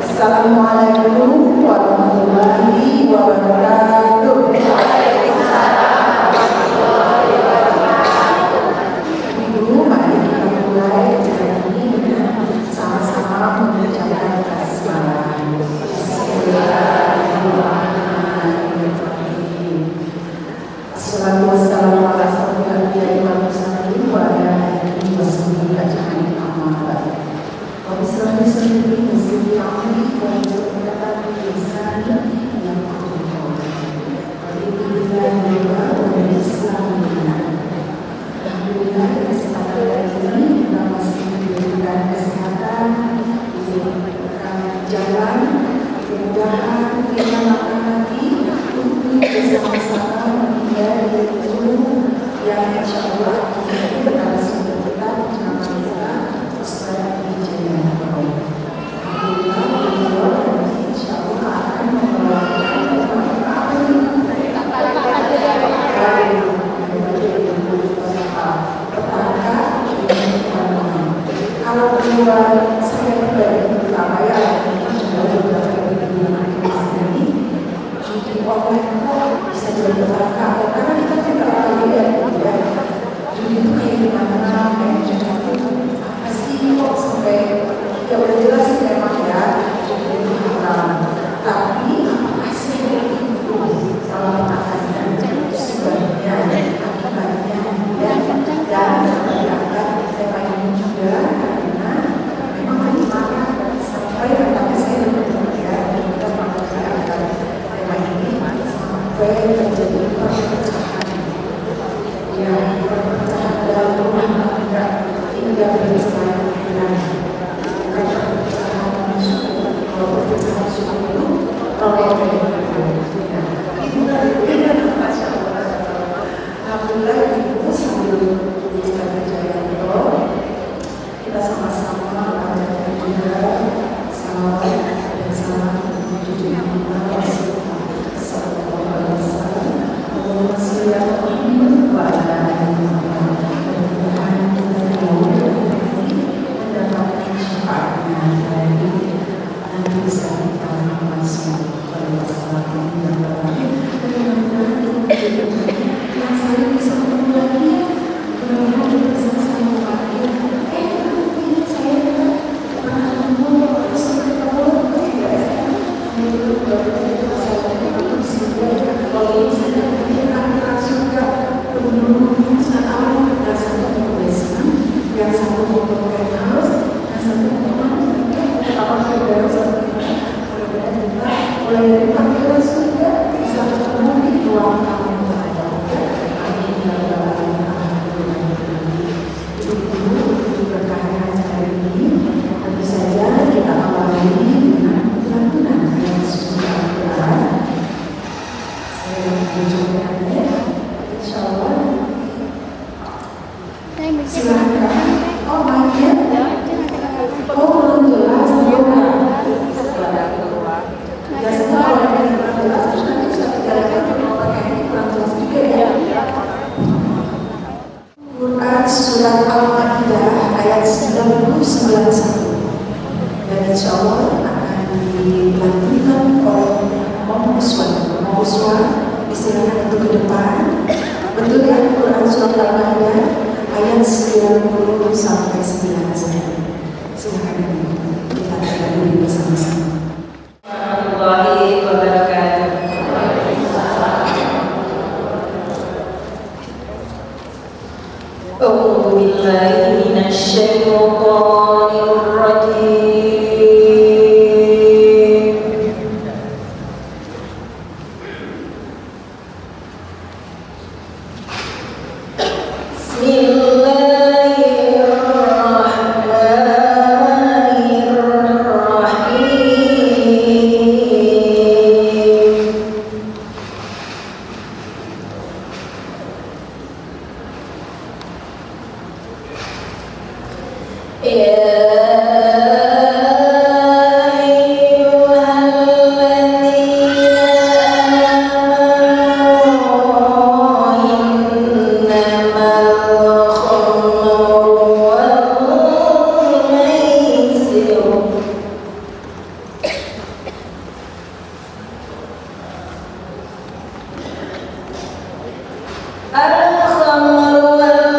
Assalamualaikum warahmatullahi wabarakatuh. Ibu, mari kita mulai acara ini dengan sama-sama mengucapkan basmalah. Assalatu wassalamu ala asyrofil anbiya'i wal mursalin wa ala alihi wa sahbihi ajma'in. Amma ba'du. Wa bismillahir rahmanir rahim. Alhamdulillah, kesempatan ini kita masih diberikan kesehatan, diberikan jalan, kemudahan kita makan lagi untuk bersama-sama menghindari ilmu yang insya Allah kita harus kita jangan lupa ustaz Wijaya. Alhamdulillah, insya Allah akan membawakan kalau kedua saya pribadi pertama ya juga beberapa di sini judi online kok bisa jadi berkah karena kita tidak tahu ya judi itu kayak gimana kayak judi apa sih kok sampai ya udah jelas sih memang ya judi itu haram tapi apa sih itu kalau mengatakan sebenarnya akibatnya dan ternyata tema ini juga karena memang dimana sampai tapi saya bertemu ya dan kita mengajarkan tema ini sampai menjadi perpecahan dalam rumah tangga hingga perpisahan dengan perpecahan kalau perpecahan suku itu kalau itu dari Masya Allah. Alhamdulillah ibu sambil kita berjaya kita sama-sama mengajarkan juga salawat dan salam menuju Nabi sallallahu alaihi wasallam. Allahumma shalli ala Muhammad wa ala ali Muhammad. Mudah-mudahan kita mendapatkan syafaatnya dari Nabi besar kita Muhammad sallallahu alaihi wasallam. Mudah-mudahan kita yang saya bisa ketemu lagi, mudah-mudahan bisa sama lagi. Yang satu mau house, yang satu mulai dari panggilan surga bisa ketemu di ruang tamu. Itu berkahnya acara ini. Tentu saja kita awali dengan lantunan ayat suci Al-Quran. Saya menunjukkannya, insya Allah. Silakan. Oh, maknya. Oh, belum jelas. Biasanya kalau yang kurang jelas, terus nanti bisa dijalankan kalau pakai ini kurang jelas juga ya. Quran Surat Al-Ma'idah ayat 99 dan insya Allah akan dilanjutkan oleh Mau Uswan istilahnya untuk ke depan. Betul ya, Quran Surat Al-Ma'idah ayat 90 sampai 99. Silakan kita berdiri bersama-sama. Warahmatullahi wabarakatuh. أعوذ بالله من الشيطان الرجيم. بسم الله الرحمن الرحيم.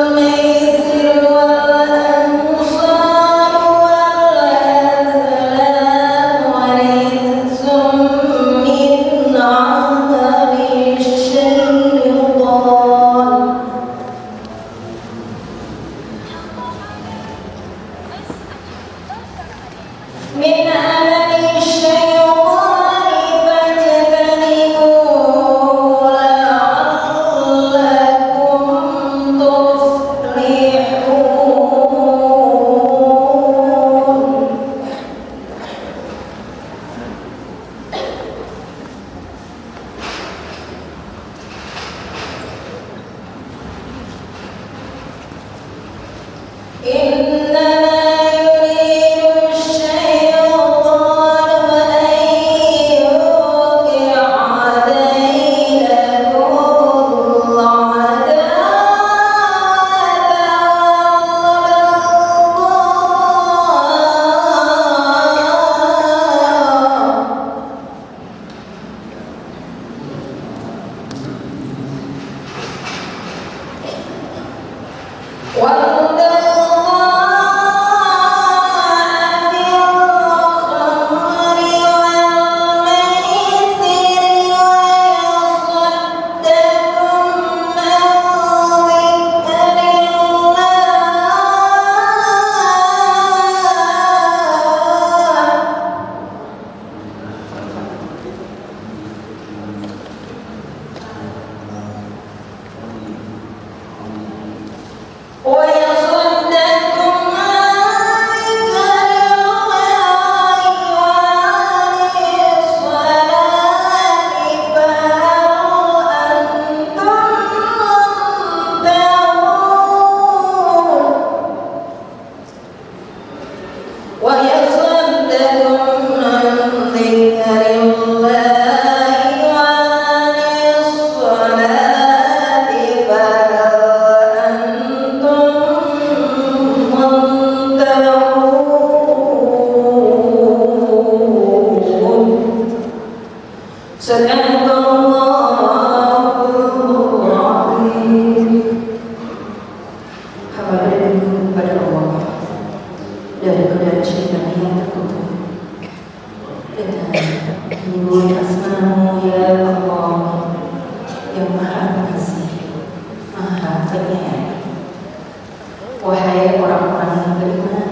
Wahai orang-orang yang beriman,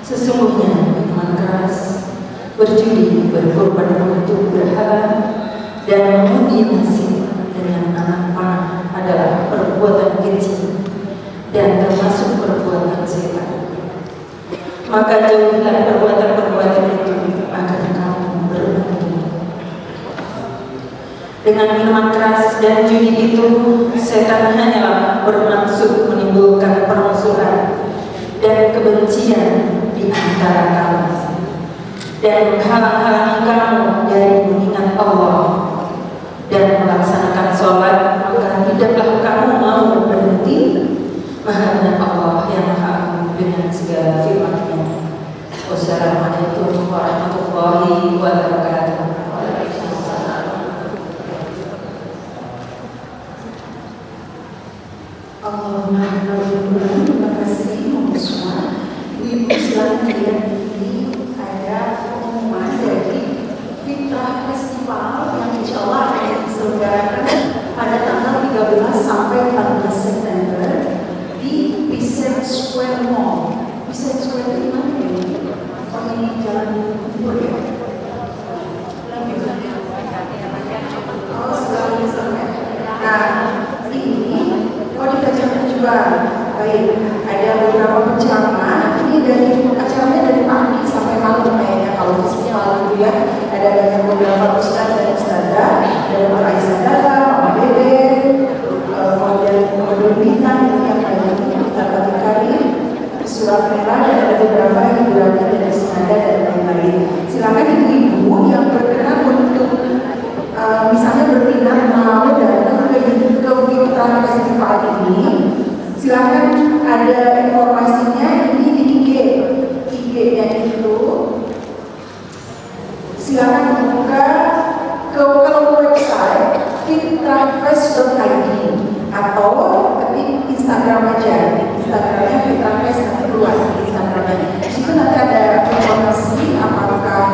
sesungguhnya minuman keras, berjudi, berkorban untuk berhala, dan mengundi nasib dengan anak panah adalah perbuatan keji dan termasuk perbuatan setan. Maka jauhilah perbuatan-perbuatan itu agar kamu beruntung. Dengan minuman keras dan judi itu, setan hanyalah bermaksud menimbulkan permusuhan dan kebencian di antara kamu dan menghalang-halangi kamu dari mengingat Allah dan melaksanakan sholat. Maka tidaklah kamu mau berhenti menghadap Allah yang Maha Agung dengan segala firman-Nya. Wassalamualaikum warahmatullahi wabarakatuh. Allahumma terima kasih semua. Di Islam ini ada pengumuman dari Fitrah Festival yang insya Allah akan diselenggarakan pada tanggal 13 sampai 14 September di juga. Baik, ada beberapa penceramah. Ini dari acaranya dari pagi sampai malam kayaknya. Kalau di sini malam itu ya, ada banyak beberapa ustaz dan ustazah, ada Pak Aisyah Dara, Pak Dede, kemudian Kemudian Bintang yang banyak kita kali surat merah, dan ada beberapa yang berada dari senada dan lain-lain. Silakan ibu-ibu yang berkenan untuk misalnya berminat mau datang ke kegiatan festival ini, silakan, ada informasinya ini di IG-nya itu. Silakan buka kalau website fitrafest.id atau ketik Instagram aja. Instagramnya Fitrafest, nanti keluar Instagramnya. Di situ nanti ada informasi apakah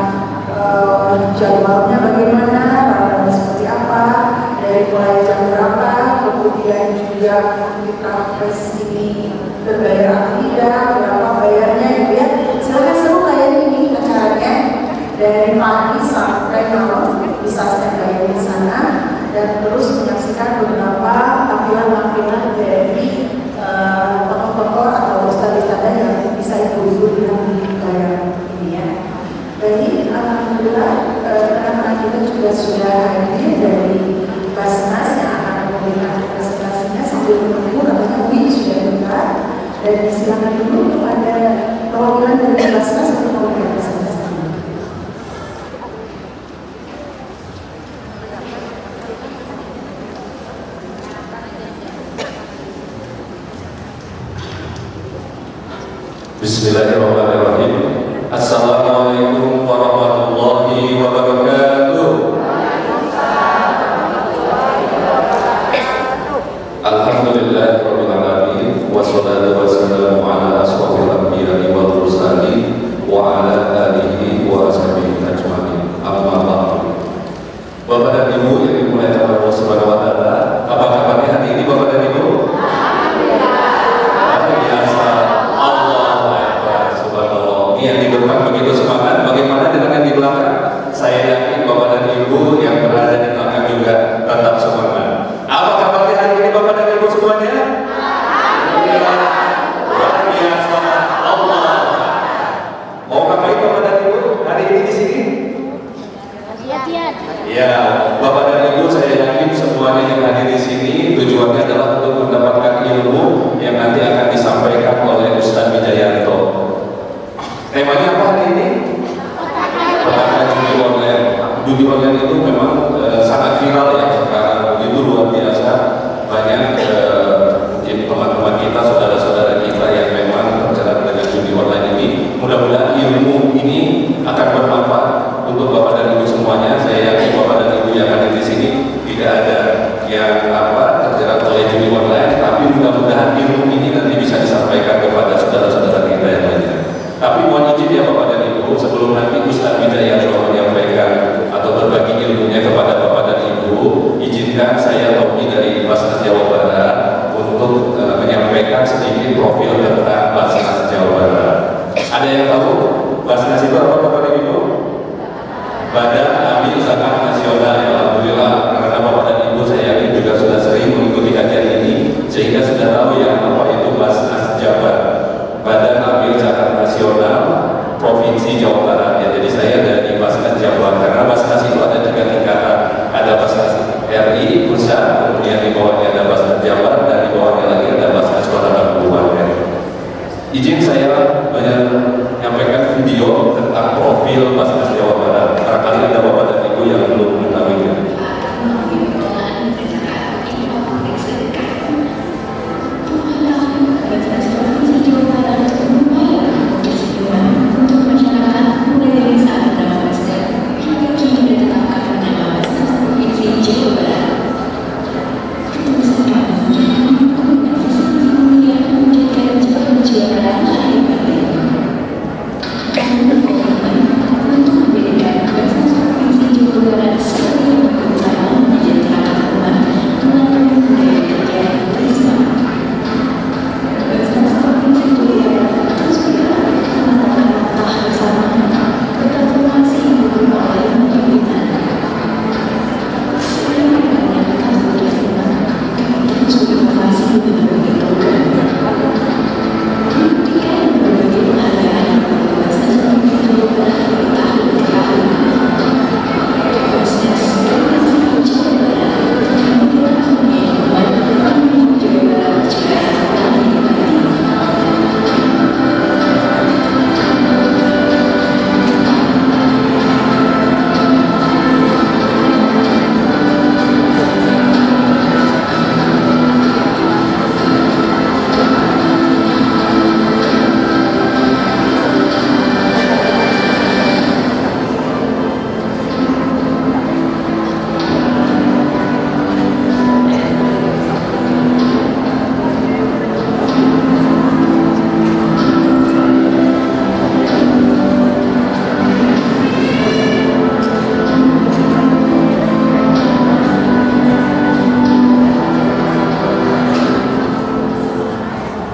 jadwalnya bagaimana, ramalannya seperti apa, dari mulai jam berapa, kemudian juga Fitrafest ini berbayar atau tidak, berapa bayarnya gitu ya. Silakan seru kayak ini acaranya dari pagi sampai malam, bisa standby di sana dan terus menyaksikan beberapa tampilan-tampilan dari tokoh-tokoh atau ustadz-ustadzah yang bisa ibu-ibu lihat di layar ini ya. Jadi alhamdulillah anak-anak kita juga sudah hadir dari Basnas yang akan memberikan presentasinya sambil menunggu, katanya Win sudah buka, dan silakan dulu kepada perwakilan dari Basnas untuk memberikan presentasi. Bismillahirrahmanirrahim. Assalamualaikum warahmatullahi wabarakatuh. Alhamdulillahirabbil alamin, wassalatu wassalamu ala asrofil anbiya'i wal mursalin wa ala alihi wa ashabihi ajmain. Amma ba'du. Bapak dan Ibu yang dimuliakan Allah Subhanahu wa taala, apa kabarnya hari ini Bapak dan Ibu? Yang di depan begitu semangat, bagaimana dengan yang di belakang? Saya yakin Bapak dan Ibu yang berada di belakang juga tetap semangat. Apa kabarnya hari ini Bapak dan Ibu semuanya? Alhamdulillah. Luar biasa. Allah. Mau ngapain Bapak dan Ibu hari ini di sini? Latihan. Ya, Bapak dan Ibu saya yakin semuanya yang hadir di sini tujuannya adalah untuk mendapatkan ilmu yang nanti akan disampaikan oleh Ustaz Wijayanto. Temanya apa hari ini? Pertama judi online. Judi online itu memang sangat viral ya sekarang, itu luar biasa. Banyak mungkin teman-teman kita, saudara-saudara kita yang memang terjerat dengan judi online ini. Mudah-mudahan ilmu ini akan bermanfaat untuk Bapak dan Ibu semuanya. Saya yakin Bapak dan Ibu yang ada di sini tidak ada yang terjerat oleh judi online, tapi mudah-mudahan ilmu ini nanti bisa disampaikan kepada saudara-saudara kita yang lainnya. Tapi mohon izin ya Bapak dan Ibu, sebelum nanti Ustaz Wijayanto menyampaikan atau berbagi ilmunya kepada Bapak dan Ibu, izinkan saya Tommy dari Basnas Jawa Barat untuk menyampaikan sedikit profil tentang Basnas Jawa Barat. Ada yang tahu Basnas itu apa Bapak dan Ibu? Badan Amil Zakat Nasional. Alhamdulillah, karena Bapak dan Ibu saya yakin juga sudah sering mengikuti kajian ini, sehingga sudah tahu ya apa itu Basnas Jabar. Badan Amil Zakat Nasional Provinsi Jawa Barat ya. Jadi saya dari Basnas Jabar, karena Basnas itu ada 3 tingkatan. Ada Basnas RI pusat, kemudian di bawahnya ada Basnas Jabar, dan di bawahnya lagi ada Basnas Kota Kabupaten. Izin saya menyampaikan video tentang profil Basnas Jawa Barat. Barangkali ada Bapak dan Ibu yang belum mengetahuinya. Untuk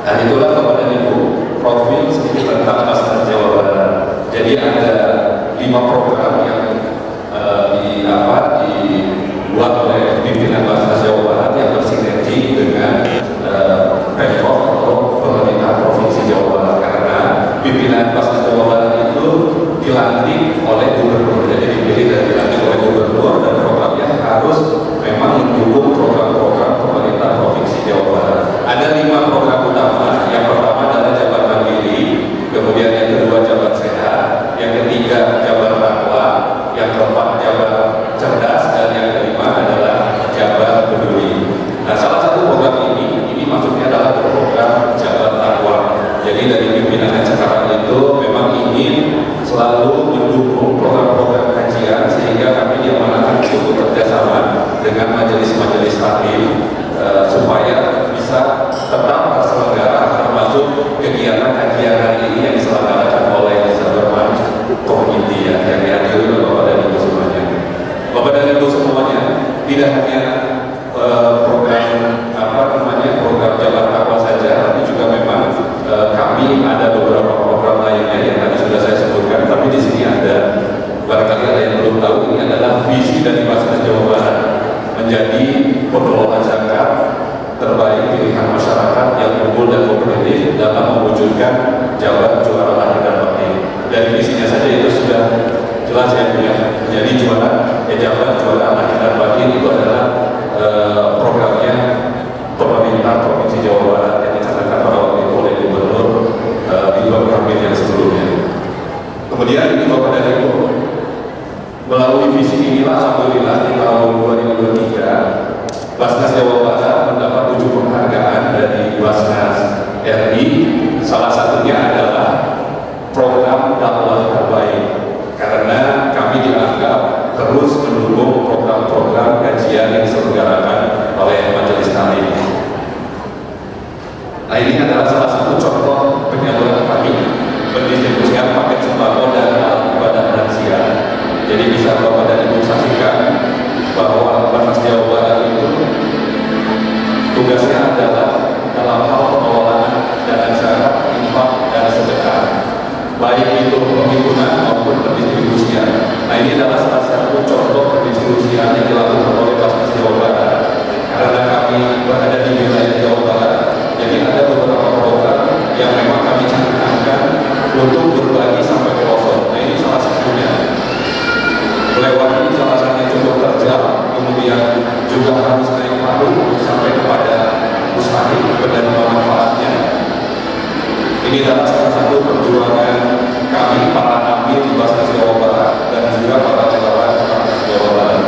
Dan itulah kepada Ibu profil sedikit tentang Basnas Jawa Barat. Jadi ada 5 program yang dibuat oleh pimpinan Basnas Jawa Barat yang bersinergi dengan Pemprov atau pemerintah Provinsi Jawa Barat, karena pimpinan Basnas Jawa Barat itu dilantik oleh gubernur, jadi dipilih dan dilantik oleh gubernur, dan programnya harus memang mendukung program-program pemerintah Provinsi Jawa Barat. Ada 5 program utama. Yang pertama adalah Jabar Mandiri, kemudian yang kedua Jabar Sehat, yang ketiga Jabar Takwa, yang keempat Jabar Cerdas, dan yang kelima adalah Jabar Peduli. Nah, salah satu program ini maksudnya adalah program Jabar Takwa. Jadi dari pimpinan yang sekarang itu memang ingin selalu mendukung program-program kajian, sehingga kami diamanahkan untuk bekerjasama dengan majelis-majelis taklim supaya bisa tetap terselenggara, termasuk kegiatan kajian hari ini yang diselenggarakan oleh Cyberman Community yang dihadiri oleh Bapak dan Ibu semuanya. Bapak dan Ibu semuanya, tidak hanya program Jabar Takwa saja, tapi juga memang kami ada beberapa program lainnya yang tadi sudah saya sebutkan. Tapi di sini ada, barangkali ada yang belum tahu, ini adalah visi dari Basnas Jawa Barat menjadi pengelola zakat terbaik pilihan masyarakat yang unggul dan kompetitif dalam mewujudkan Jabar juara lahir dan batin. Dari visinya saja itu sudah jelas ya Bu ya. Jadi Jabar juara lahir dan batin itu adalah programnya pemerintah Provinsi Jawa Barat yang dicanangkan pada waktu itu oleh Gubernur Ridwan Kamil yang sebelumnya. Kemudian ini Bapak dan Ibu, melalui visi inilah alhamdulillah di tahun 2023 Basnas Jawa Barat mendapat 7 penghargaan dari Basnas RI. Salah satunya adalah program dakwah terbaik, karena kami dianggap terus mendukung program-program kajian yang diselenggarakan oleh majelis taklim. Nah, ini adalah salah satu contoh penyaluran kami mendistribusikan paket sembako dan alat ibadah lansia. Jadi bisa Bapak dan Ibu saksikan bahwa Basnas Jawa Barat itu tugasnya adalah dalam hal pengelolaan dana zakat, infak, dan sedekah, baik itu penghitungan maupun pendistribusian. Nah, ini adalah salah satu contoh pendistribusian yang dilakukan oleh Basnas Jawa Barat. Karena kami berada di wilayah Jawa Barat, jadi ada beberapa program yang memang kami canangkan untuk berbagi sampai ke pelosok. Nah, ini salah satunya. Melewati jalanan yang cukup terjal, kemudian juga harus naik panggung sampai kepada mustahil penerima manfaatnya. Ini adalah salah satu perjuangan kami para amil di Basnas Jawa Barat dan juga para relawan Basnas Jawa Barat.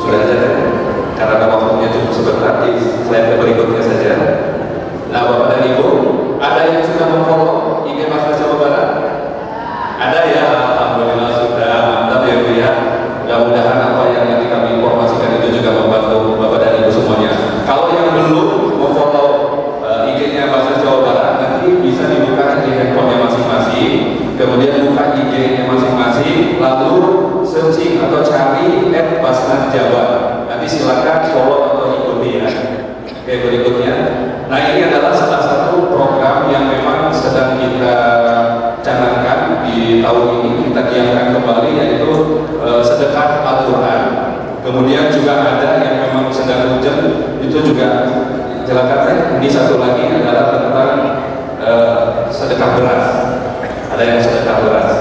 Sudah ada, karena waktunya cukup sebentar, di slide berikutnya saja. Nah, Bapak dan Ibu, ada yang sudah memfollow IG Basnas Jawa Barat? Ada ya, alhamdulillah sudah, mantap ya Bu ya. Mudah-mudahan apa yang nanti kami informasikan itu juga membantu Bapak dan Ibu semuanya. Kalau yang belum memfollow IG-nya Basnas Jawa Barat, nanti bisa dibuka di handphonenya masing-masing, kemudian buka IG-nya masing-masing, lalu searching atau cari @Basnas Jabar. Nanti silakan follow atau ikuti ya. Oke, berikutnya. Nah, ini adalah salah satu program yang memang sedang kita canangkan di tahun ini, kita giatkan kembali, yaitu sedekah Al-Quran. Kemudian juga ada yang memang sedang hujan, itu juga silakan. Ini satu lagi adalah tentang sedekah beras. Ada yang sedekah beras.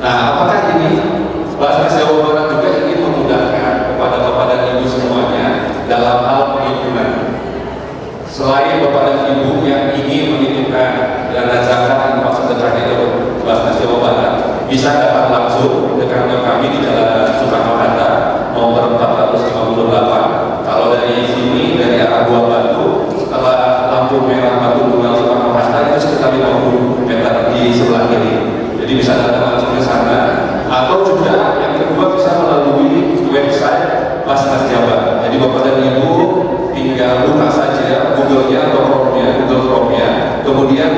Nah, apakah ini Basnas Jawa Barat juga ingin memudahkan kepada Bapak dan Ibu semuanya dalam hal perhitungan? Selain Bapak dan Ibu yang ingin menitipkan dana zakat infak sedekahnya ke Basnas Jawa Barat, bisa datang langsung ke kantor kami di Jalan Soekarno-Hatta nomor 458. Kalau dari sini, dari arah Buah Batu, setelah lampu merah Batu Tunggal Soekarno-Hatta itu sekitar 50 meter di sebelah kiri. Jadi bisa datang langsung ke sana, atau juga yang kedua bisa melalui website Basnas Jabar. Jadi Bapak dan Ibu tinggal buka saja Google-nya atau kemudian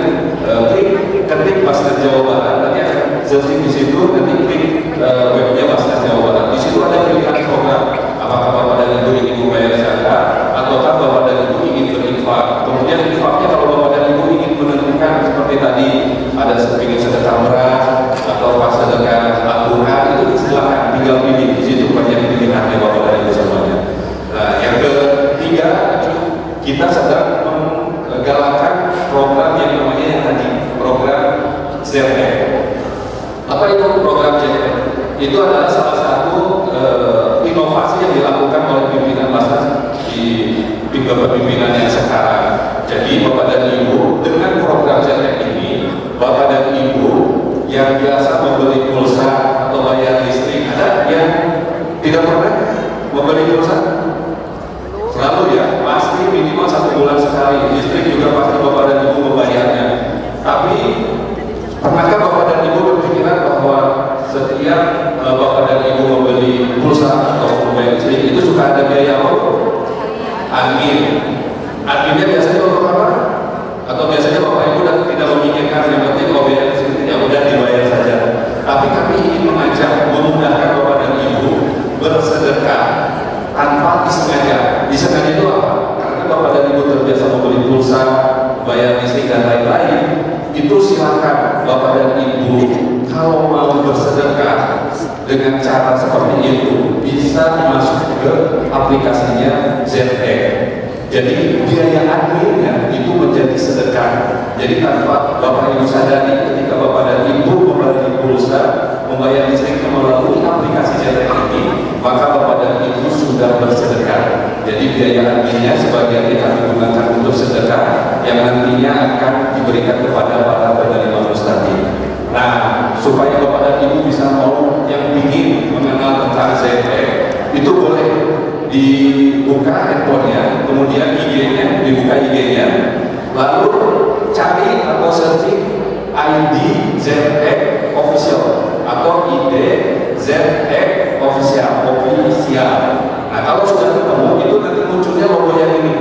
ketik Basnas Jawa Barat, nanti akan searching di situ, nanti klik webnya Basnas Jawa Barat. Di situ ada pilihan program, apakah Bapak dan Ibu ingin membayar zakat, ataukah Bapak dan Ibu ingin berinfak. Kemudian infaknya kalau Bapak dan Ibu ingin menentukan seperti tadi, ada ingin sedekah beras atau pas sedekah Al-Quran, itu silakan tinggal pilih. Di situ banyak pilihannya Bapak dan Ibu semuanya. Nah, yang ketiga, kita sedang menggalakkan program yang namanya yang tadi program ZTEK. Apa itu program ZTEK? Itu adalah salah satu inovasi yang dilakukan oleh pimpinan Basnas di kepemimpinan yang sekarang. Jadi Bapak dan Ibu dengan program ZTEK ini, Bapak dan Ibu yang biasa membeli pulsa atau bayar listrik, ada yang tidak pernah membeli pulsa? Selalu ya, pasti minimal 1 bulan sekali. Listrik juga pasti Bapak dan Ibu membayarnya. Tapi pernahkah Bapak dan Ibu berpikiran bahwa setiap Bapak dan Ibu membeli pulsa atau membayar listrik itu suka ada biaya apa? Admin. Adminnya biasanya untuk apa? Atau biasanya Bapak Ibu tidak memikirkan, yang penting kalau biaya listrik ya udah dibayar saja. Tapi kami ingin mengajak, memudahkan Bapak dan Ibu bersedekah tanpa disengaja. Disengaja itu apa? Karena Bapak dan Ibu terbiasa membeli pulsa, bayar listrik dan lain-lain. Itu silakan Bapak dan Ibu kalau mau bersedekah dengan cara seperti itu bisa masuk ke aplikasinya ZTEK. Jadi biaya adminnya itu menjadi sedekah. Jadi tanpa Bapak Ibu sadari, ketika Bapak dan Ibu membeli pulsa, membayar listrik melalui aplikasi ZTEK ini, maka Bapak dan Ibu sudah bersedekah. Jadi biaya adminnya sebagiannya kami gunakan untuk sedekah yang nantinya akan diberikan kepada para penerima mustahil. Nah, supaya Bapak dan Ibu bisa mau yang ingin mengenal tentang ZTEK, itu boleh dibuka handphonenya, kemudian IG-nya, dibuka IG-nya, lalu cari atau searching ID ZTEK Official atau ID ZTEK Official. Nah, kalau sudah ketemu itu nanti munculnya logo yang ini,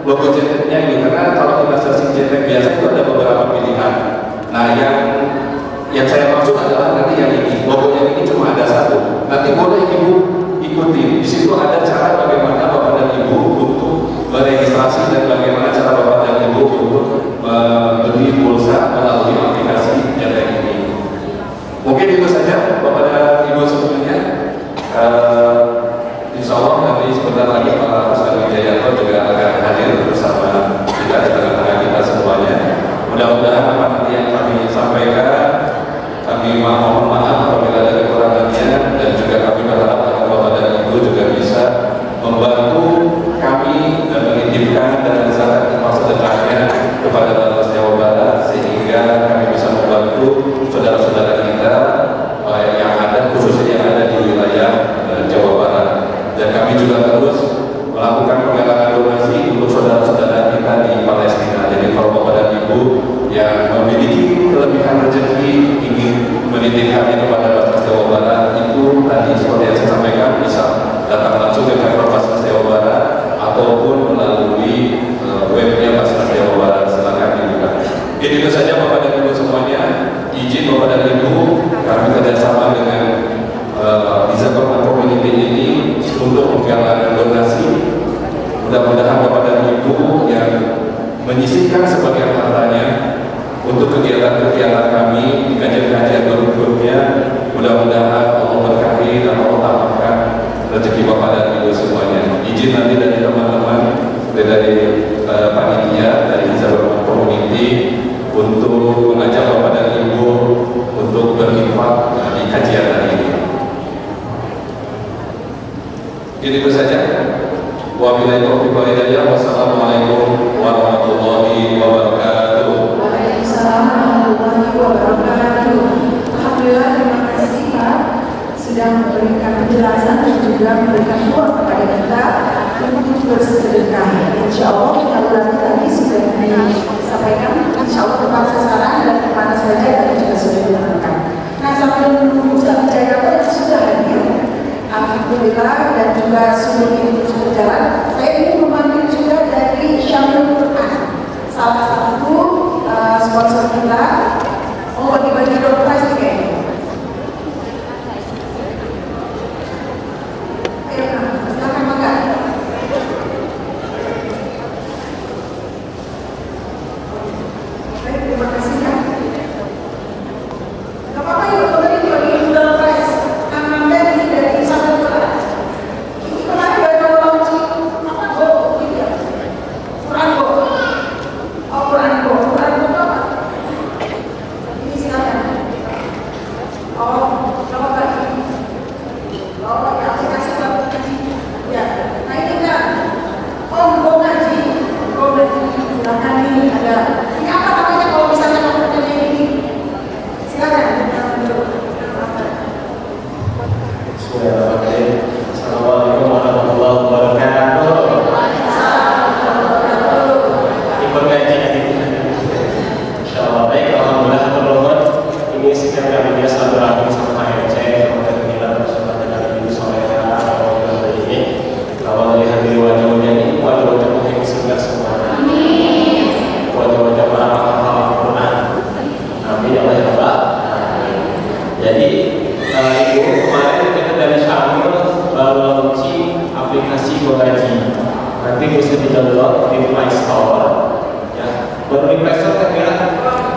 logo ZTEK-nya ini. Karena kalau kita searching ZTEK biasa itu ada beberapa pilihan. Nah, yang saya maksud adalah nanti yang ini, logo yang ini cuma ada satu. Nanti boleh Ibu ikuti. Di situ ada cara bagaimana Bapak dan Ibu untuk beregistrasi dan bagaimana cara Bapak dan Ibu untuk membeli pulsa melalui aplikasi ZTEK ini. Mungkin itu saja Bapak dan Ibu semuanya. Insya Allah nanti sebentar lagi Pak Ustaz Wijayanto juga akan hadir bersama kita di tengah-tengah kita semuanya. Mudah-mudahan apa nanti yang kami sampaikan, kami mohon maaf apabila ada kekurangannya, dan juga kami berharap agar Bapak dan Ibu juga bisa membantu kami dan menitipkan dan zakat infak sedekahnya kepada Basnas Jawa Barat, sehingga kami bisa membantu saudara-saudara kita yang ada, khususnya yang ada di wilayah Jawa Barat. Dan kami juga terus melakukan penggalangan donasi untuk saudara-saudara kita di Palestina. Jadi kalau Bapak dan Ibu yang memiliki kelebihan rezeki ingin menitipkannya kepada Basnas Jawa Barat, itu tadi seperti yang saya sampaikan, bisa datang langsung ke kantor Basnas Jawa Barat ataupun melalui webnya Basnas Jawa Barat. Silakan dibuka. Jadi itu saja Bapak dan Ibu semuanya. Izin Bapak dan Ibu, kami kerjasama dengan Disaster Community ini untuk menggalang donasi. Mudah-mudahan Bapak dan Ibu yang menyisihkan sebagian hartanya untuk kegiatan-kegiatan kami di kajian-kajian berikutnya, mudah-mudahan Allah berkahi dan Allah tambahkan rezeki Bapak dan Ibu semuanya. Izin nanti dari teman-teman dari panitia dari Disaster Community untuk mengajak Bapak dan Ibu untuk berinfak di kajian hari ini. Itu saja. Wabillahi taufiq wal hidayah. Wassalamualaikum warahmatullahi wabarakatuh. Waalaikumsalam warahmatullahi wabarakatuh. Alhamdulillah, terima kasih Pak sudah memberikan penjelasan dan juga memberikan ruang kepada kita untuk bersedekah. Insya Allah kita ulangi tadi sudah disampaikan. Insya Allah tepat sasaran dan kemana saja tadi juga sudah dilakukan. Nah, sambil menunggu Ustaz Wijayanto yang sudah hadir, alhamdulillah, dan juga sudah ini terus berjalan, saya ingin memanggil juga dari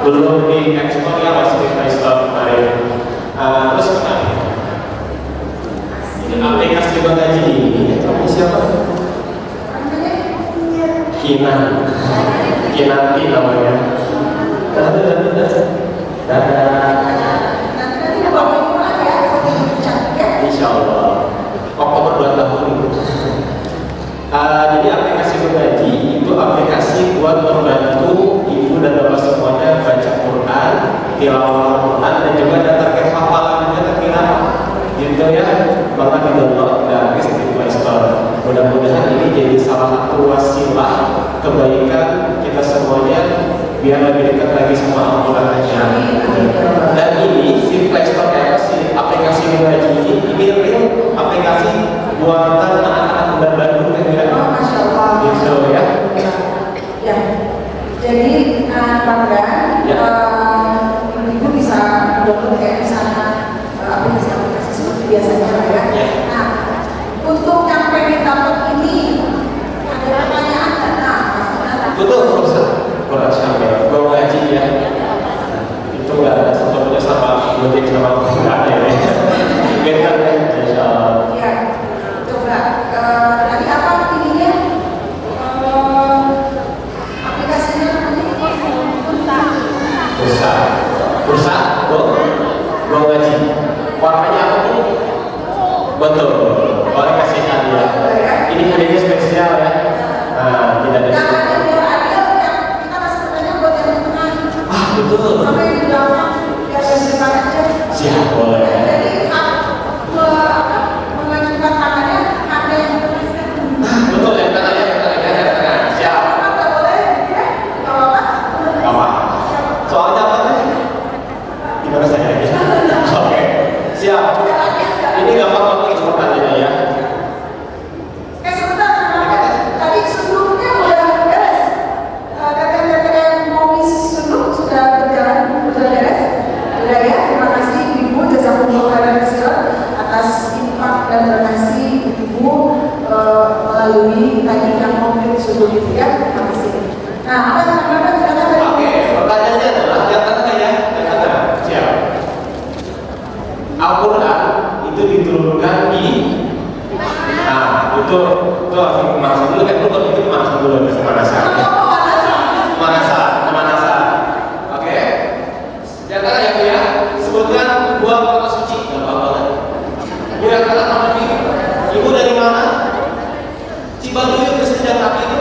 belum diekspor ya masih di Play Store kemarin. Terus ini aplikasi Bank Haji ini siapa? Kinanti namanya. Insya Allah Oktober 2 tahun. Jadi aplikasi Begaji itu aplikasi buat membantu ibu dan bapak semuanya baca Quran, tilawah Quran, dan juga ada target hafalan juga terkira gitu ya. Maka di-download gratis di Play Store. Mudah-mudahan ini jadi salah satu wasilah kebaikan kita semuanya biar lebih dekat lagi sama Allah. Dan ini si Play Store apa sih aplikasi Begaji ini real aplikasi buatan anak-anak muda Bandung Masya Allah. gitu ya. Ya. Jadi ibu bisa download kayak misalnya aplikasi seperti biasanya lah ya. Nah, untuk yang pengen dapat ini ada pertanyaan nggak? Nah, Betul, Quran sampai Bang Haji ya. Itu nggak ada satu-satunya sama butik sama nggak ada ya. Beda ya, insya Allah. ya, coba tadi apa ininya? Aplikasinya Bursa, Bang Haji. Warnanya apa tuh? Betul, boleh kasih hadiah. Ini hadiahnya spesial ya. Nah, tidak ada. Betul. sampai di belakang biar bisa aja. Siap, boleh. Jadi mengajukan tangannya ada yang tuliskan. Betul ya, tengah. Siap. Nggak boleh, ya? Nggak apa-apa. Apa? Soalnya apa nih? Gimana saya lagi? Oke, siap. Ini gampang banget pertanyaannya ya. Sebentar, tadi sebelumnya udah beres. Kata-kata momis sebelum sudah berjalan, sudah beres. Sudah ya, terima kasih Ibu Jazakumullah khairan katsiran atas infak dan donasi Ibu melalui tadi yang konkret sebelum itu ya. Terima kasih. Nah, apa teman-teman silakan tadi. Oke, pertanyaannya adalah yang tengah ya, yang tengah. Siap. Al-Quran itu diturunkan di itu harus pemanasan dulu kan, itu pemanasan dulu, pemanasan. Oke. Yang tengah ya Bu ya, sebutkan dua kata suci. Gak apa-apa. Bu yang kata nama Ibu dari mana? Cibaduyut kesedihan kaki itu.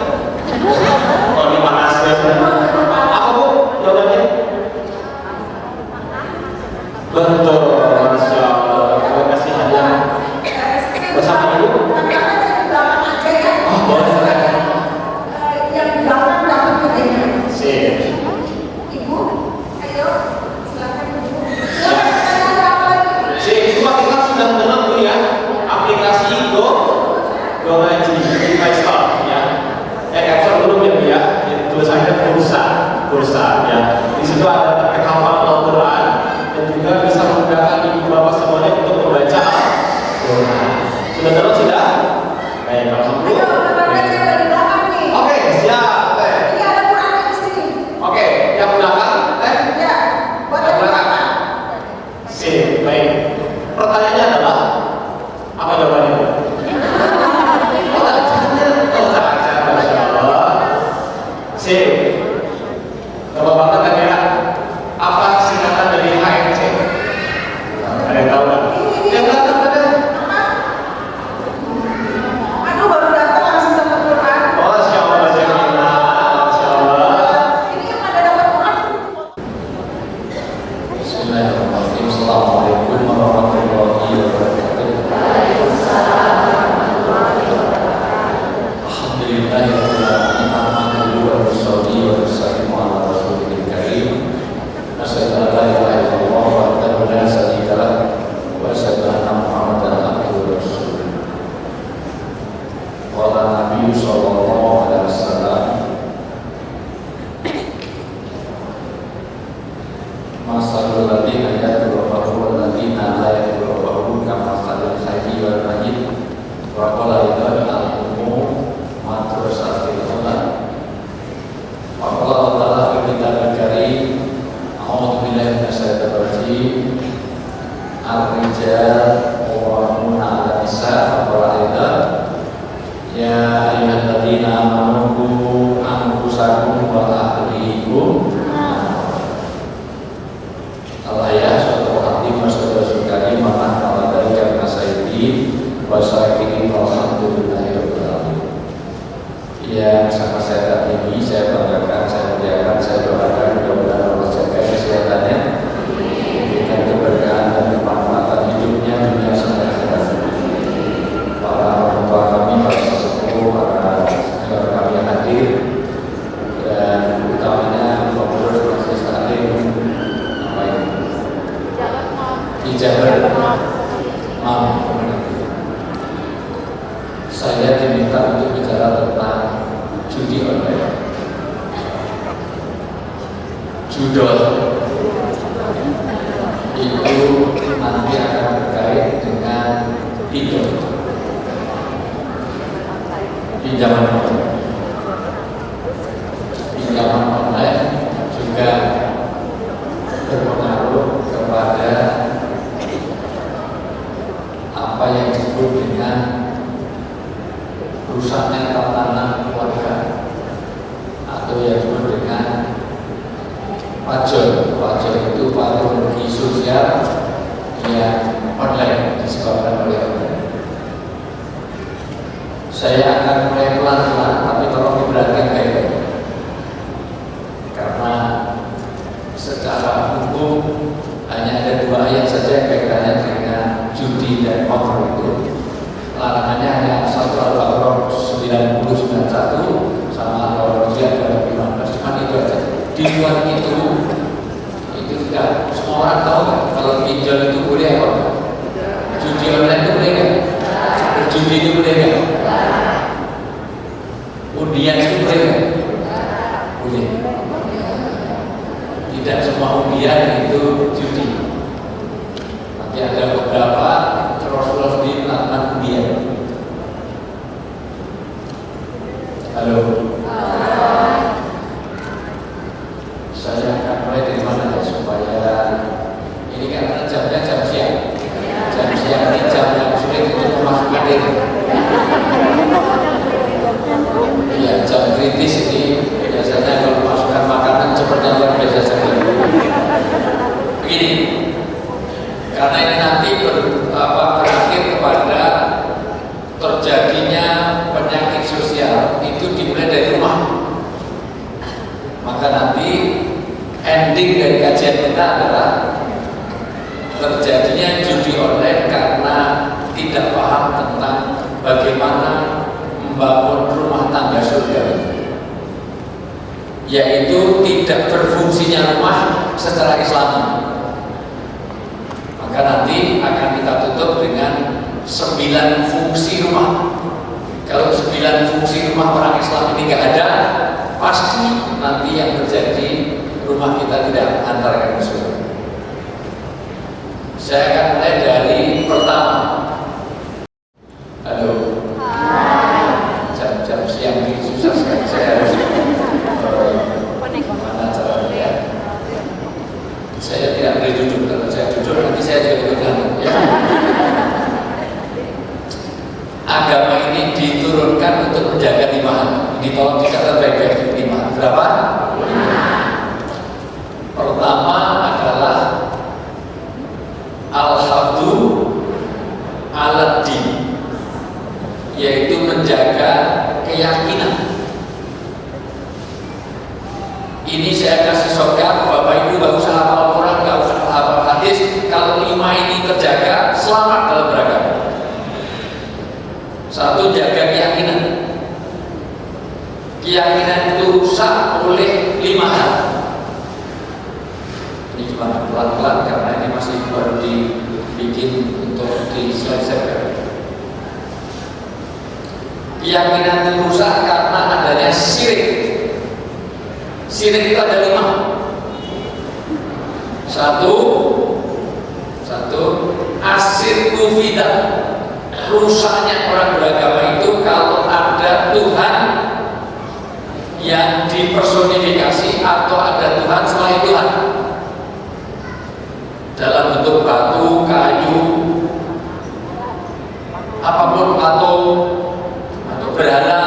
Oh, di panas ya. Apa Bu? Jawabannya? Betul, Masya Allah. Terima kasih hadiah bersama Ibu. Oh, boleh. Yang di belakang dapat hadiahnya. Sip. Ibu, ayo silakan Ibu. Ada apa lagi? Sip, itu kita sudah mengenal dulu ya aplikasi Go Haji di Play Store ya. Ekspor dulu ya Bu ya. Tulisannya pulsa ya. Di situ ada target hafalan Al-Quran dan juga bisa menggunakan ibu bapak semuanya untuk membaca Al-Quran. Sudah tahu sudah? Baik, Ayo, alhamdulillah. teman-teman saya dari belakang nih. Oke, siap. Ini ada Qurannya di sini. Oke, yang belakang, Ya, buat yang belakang. Sip, baik. Pertanyaannya adalah apa jawabannya? Masya Allah. Sip. Coba banget kan ya? Apa singkatan dari HMC? Ada yang tahu nggak? Yang belakang ada. Aduh, baru datang langsung dapat Quran. Masya Allah, Masya Allah. Ini yang ada dapat Quran. Bismillahirrahmanirrahim. Assalamualaikum warahmatullahi wabarakatuh. Alhamdulillahirrahmanirrahim. Wa sallallahu wa sallam ala rasulil karim. ar-rijal qawwamuna 'ala nisa wa ra'ida ya ayyuhalladzina amanu qu anfusakum wa ahlikum al-ayat surat al-hakim masyarakat karim mana kalau dari karena sayyidi wa sayyidi alhamdulillahi rabbil alamin. Yang sama saya ini saya banggakan, saya muliakan, saya doakan mudah-mudahan Allah jaga kesehatannya, berikan keberkahan dan kemanfaatan hidupnya dunia sampai akhirat. Para orang tua kami, para sesepuh, para saudara kami yang hadir, dan utamanya pengurus majelis taklim apa ini? Ijabat Mam. Saya diminta untuk bicara tentang judi online, judol itu nanti akan terkait dengan pinjaman online. Pinjaman online juga berpengaruh kepada apa yang disebut dengan rusaknya tatanan keluarga atau yang disebut dengan pajol. Pajol itu patologi sosial yang online disebabkan oleh online. Saya akan mulai pelan-pelan, tapi tolong diperhatikan baik-baik, karena secara hukum hanya ada 2 ayat saja yang kaitannya dengan judi dan homer itu. Larangannya hanya 1 Al-Baqarah 90-91 sama Al-Baqarah 15, cuma itu aja. Di luar itu tidak semua orang tahu kan kalau pinjol itu boleh apa enggak? Judi online itu boleh nggak? Berjudi itu boleh nggak? Undian itu boleh nggak? Boleh. Tidak semua undian itu judi. Nanti ada beberapa Rasulullah sendiri melakukan undian. Halo. Saya akan mulai dari mana ya supaya ini kan jamnya jam siang. Jam siang ini jam yang sulit untuk memasukkan diri. Iya, jam kritis ini biasanya kalau memasukkan makanan cepatnya luar biasa sekali. Begini. Karena ini nanti berakhir kepada terjadinya penyakit sosial itu dimulai dari rumah. Maka nanti ending dari kajian kita adalah terjadinya judi online karena tidak paham tentang bagaimana membangun rumah tangga surga, yaitu tidak berfungsinya rumah secara Islami. Maka nanti akan kita tutup dengan 9 fungsi rumah. Kalau 9 fungsi rumah orang Islam ini nggak ada, pasti nanti yang terjadi rumah kita tidak antarkan ke surga. Saya akan mulai dari pertama. Halo. Jam-jam siang ini susah sekali saya harus mana caranya ya. Saya tidak boleh duduk, kalau saya duduk nanti saya juga ikut ya. Agama ini diturunkan untuk menjaga 5 hal. Ini tolong dicatat baik-baik. 5. Berapa? 5. Pertama adalah al-hafdu ala-din, yaitu menjaga keyakinan. Ini saya kasih shortcut, Bapak Ibu gak usah hafal Quran, gak usah hafal hadis. Kalau 5 ini terjaga, selamat dalam beragama. 1, jaga keyakinan. Keyakinan itu rusak oleh 5 hal. Ini cuma pelan-pelan karena ini masih baru dibikin untuk diselesaikan. Keyakinan itu rusak karena adanya syirik. Syirik itu ada 5. 1, asyirku fidah. Rusaknya orang beragama itu kalau ada Tuhan yang dipersonifikasi atau ada Tuhan selain Tuhan. dalam bentuk batu, kayu, apapun, patung atau berhala,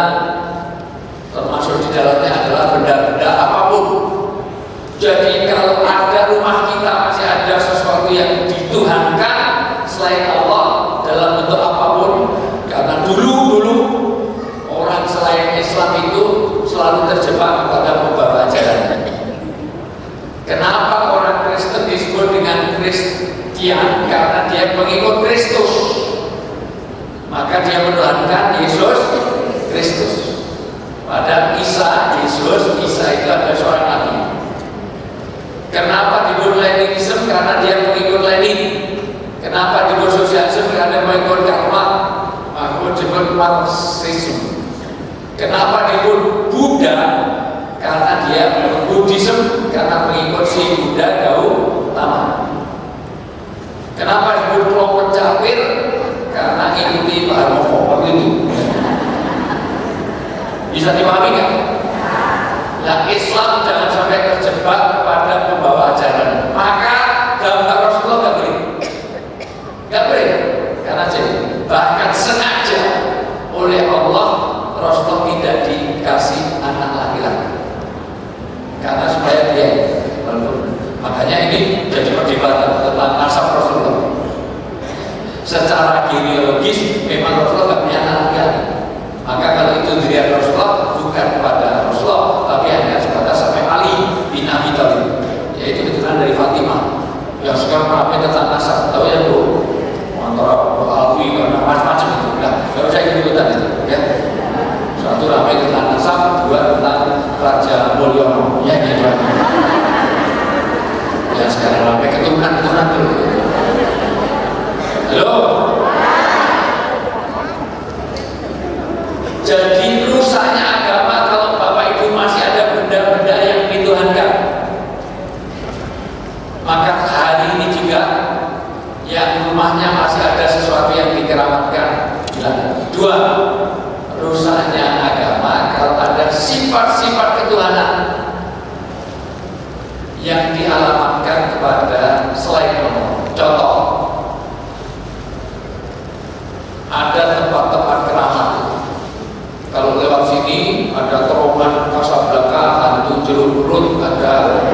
termasuk di dalamnya adalah benda-benda apapun. Jadi kalau ada rumah kita masih ada sesuatu yang dituhankan selain Allah dalam bentuk apapun, karena dulu orang selain Islam itu selalu terjebak pada pembawa ajaran. Kenapa orang Kristen disebut dengan Kristian? Karena dia pengikut Kristus, maka dia menuhankan Yesus Kristus. Pada Isa itu adalah seorang nabi. Kenapa disebut Leninisme? Karena dia mengikut Lenin. Kenapa disebut sosialisme? Karena dia mengikut Karl Marx. Aku disebut Marxisme. Kenapa disebut Buddha? Karena dia mengikut Buddhisme, karena mengikut si Buddha Gautama. Kenapa disebut kelompok kafir? Karena ikuti Pak Harmoko begitu. Bisa dipahami nggak? Nah, Islam jangan sampai terjebak kepada pembawa ajaran. Maka gambar Rasulullah nggak boleh, karena bahkan sengaja oleh Allah Rasulullah tidak dikasih anak laki-laki, karena supaya dia makanya ini jadi perdebatan tentang nasab Rasulullah. Secara genealogis memang Rasulullah nggak punya anak laki-laki, maka kalau itu dilihat Rasulullah bukan kepada Rasulullah, tapi hanya sebatas sampai Ali bin Abi Thalib, yaitu keturunan dari Fatimah. Yang sekarang ramai tentang nasab, tahu ya Bu? Antara Alwi karena macam-macam itu, nah, nggak usah ikut-ikutan itu, ya. Satu ramai tentang nasab, dua tentang Raja Mulyono, ya gitu. Ya sekarang ramai keturunan dulu. Halo. Jadi rusaknya agama kalau Bapak Ibu masih ada benda-benda yang dituhankan. Maka hari ini juga yang rumahnya masih ada sesuatu yang dikeramatkan. Dua, rusaknya agama kalau ada sifat-sifat ketuhanan yang dialamatkan kepada selain Allah. Contoh, ada tempat-tempat keramat. Kalau lewat sini ada terowongan Kasablanka, hantu jeruk purut, ada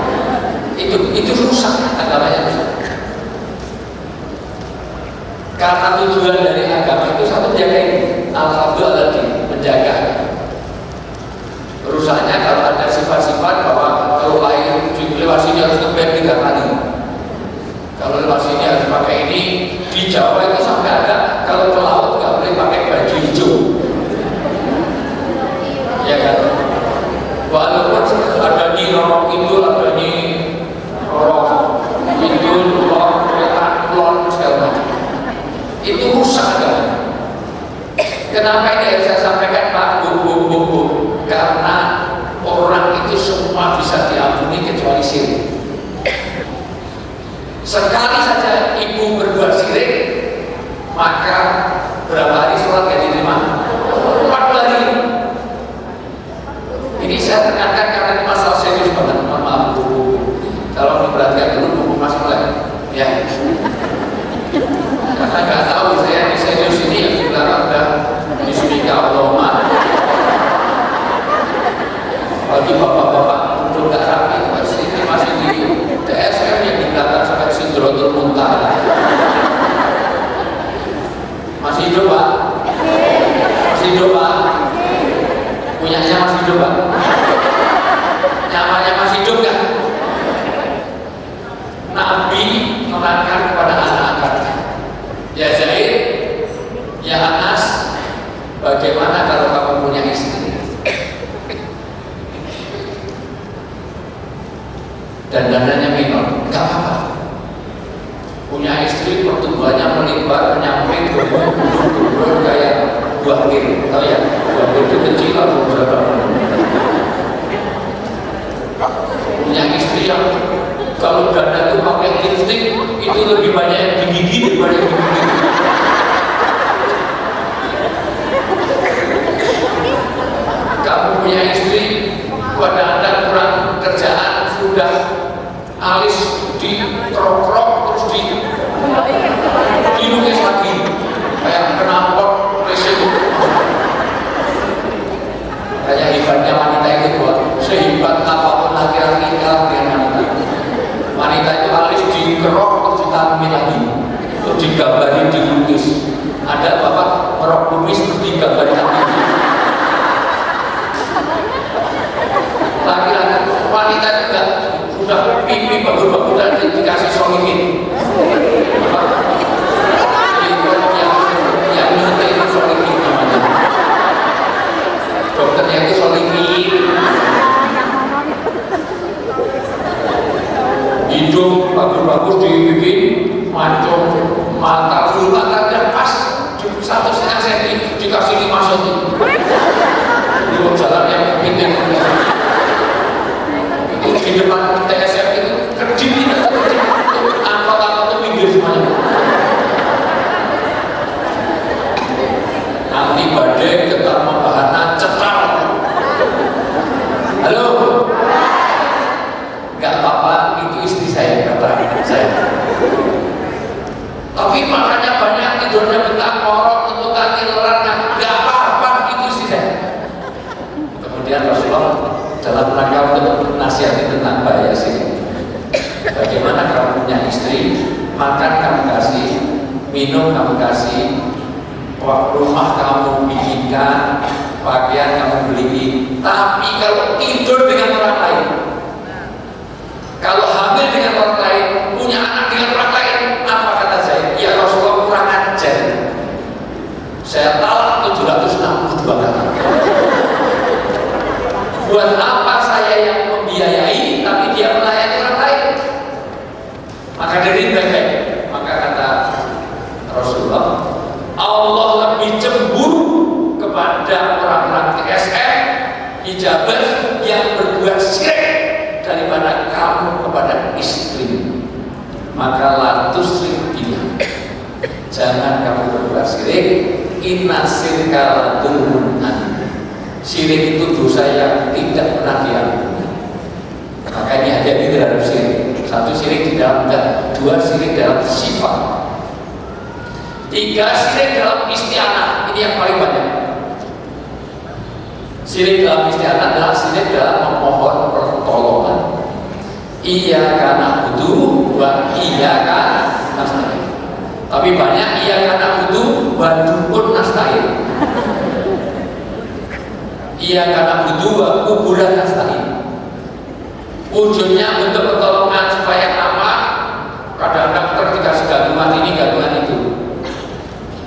itu rusak, agamanya rusak. Karena tujuan dari agama itu satu menjaga ini, alhamdulillah menjaga. Rusaknya kalau ada sifat-sifat bahwa kalau air lewat sini harus ngebet 3 kali. Kalau lewat sini harus pakai ini. Di Jawa itu sampai ada kalau ke laut nggak boleh pakai baju hijau. Ya kan? Walaupun ada di Rorok Idul, ada di Rorok Idul, Rorok Wetan, Kulon, segala macam. Itu rusak kan? Kenapa ini harus saya sampaikan Pak? Bu. Karena orang itu semua bisa diampuni kecuali syirik. Sekali saja ibu berbuat syirik, maka berapa hari sholat gak diterima? 40 hari. Ini saya tekankan karena ini masalah serius banget. Mohon maaf Bu. Kalau diperhatikan dulu buku Mas mulai, ya. Karena nggak tahu saya di serius ini yang di belakang udah bismika Allahumma. Bagi bapak-bapak duduk nggak rapi, pasti ini masih di DSM yang di belakang sampai Sidratul Muntaha. Masih hidup Pak? Masih hidup Pak? Punyanya masih hidup Pak? Nyamanya masih hidup kan? Nabi menerangkan kepada anak-anaknya, ya Zaid, ya Anas, bagaimana kalau kamu punya istri dan dananya minor? Gak apa-apa. Punya istri pertumbuhannya melibat, menyamping, tumbuh kayak buah bir. Tahu ya? Buah bir itu kecil atau berapa? Punya istri yang kalau dada itu pakai lipstick itu lebih banyak yang di gigi daripada yang di gigi. Kamu punya istri, pada Anda kurang kerjaan, sudah alis dikerok-kerok terus dilukis lagi kayak kenalpot resin. Kayak hebatnya wanita itu buat sehebat apapun laki-laki kalah dengan wanita. Wanita itu alis dikerok terus ditanami lagi, terus digambari, dilukis. Ada bapak merok kumis terus digambari lagi. Laki-laki, wanita juga sudah pipi bagus-bagus dikasih solihin. Yang nyuntik itu solihin namanya. Dokternya itu solihin. Hidung bagus-bagus dibikin mancung, mata bulu matanya pas 1,5 cm dikasih 5 cm. Itu jalan yang penting. Di depan TSF itu kerdil, angkot-angkot itu pinggir semuanya. Nanti badai ketar membahana cetar. Halo, nggak apa-apa, itu istri saya, kata saya. Tapi makanya banyak tidurnya bentak ngorok untuk kaki lerangnya, nggak apa-apa, itu istri saya. Kemudian Rasulullah dalam rangka untuk nasihati tentang bahaya sih. Bagaimana kamu punya istri, makan kamu kasih, minum kamu kasih, rumah kamu bikinkan, pakaian kamu beliin. Tapi kalau tidur dengan orang lain, kalau hamil dengan orang lain, punya anak dengan orang lain, apa kata saya? Ya Rasulullah kurang ajar. Saya talak 762 kali. Buat apa saya yang membiayai tapi dia melayani orang lain? Maka dari baik-baik. Maka kata Rasulullah, Allah lebih cemburu kepada orang-orang TSM hijaber yang berbuat syirik daripada kamu kepada istri. Maka latus bilang, jangan kamu berbuat syirik. Inna syirka dzulmun adzim. Syirik itu dosa yang tidak pernah diampuni. Makanya hati-hati terhadap syirik. 1 syirik di dalam dan 2 syirik dalam sifat. 3 syirik dalam isti'anah. Ini yang paling banyak. Syirik dalam isti'anah adalah syirik dalam memohon pertolongan. Iyyaka na'budu wa iyyaka nasta'in. Tapi banyak iyyaka na'budu wa dukun nasta'in. Iya karena berdua kuburan nasta'in. Wujudnya bentuk pertolongan supaya aman. Kadang-kadang dikasih gabungan ini, gabungan itu.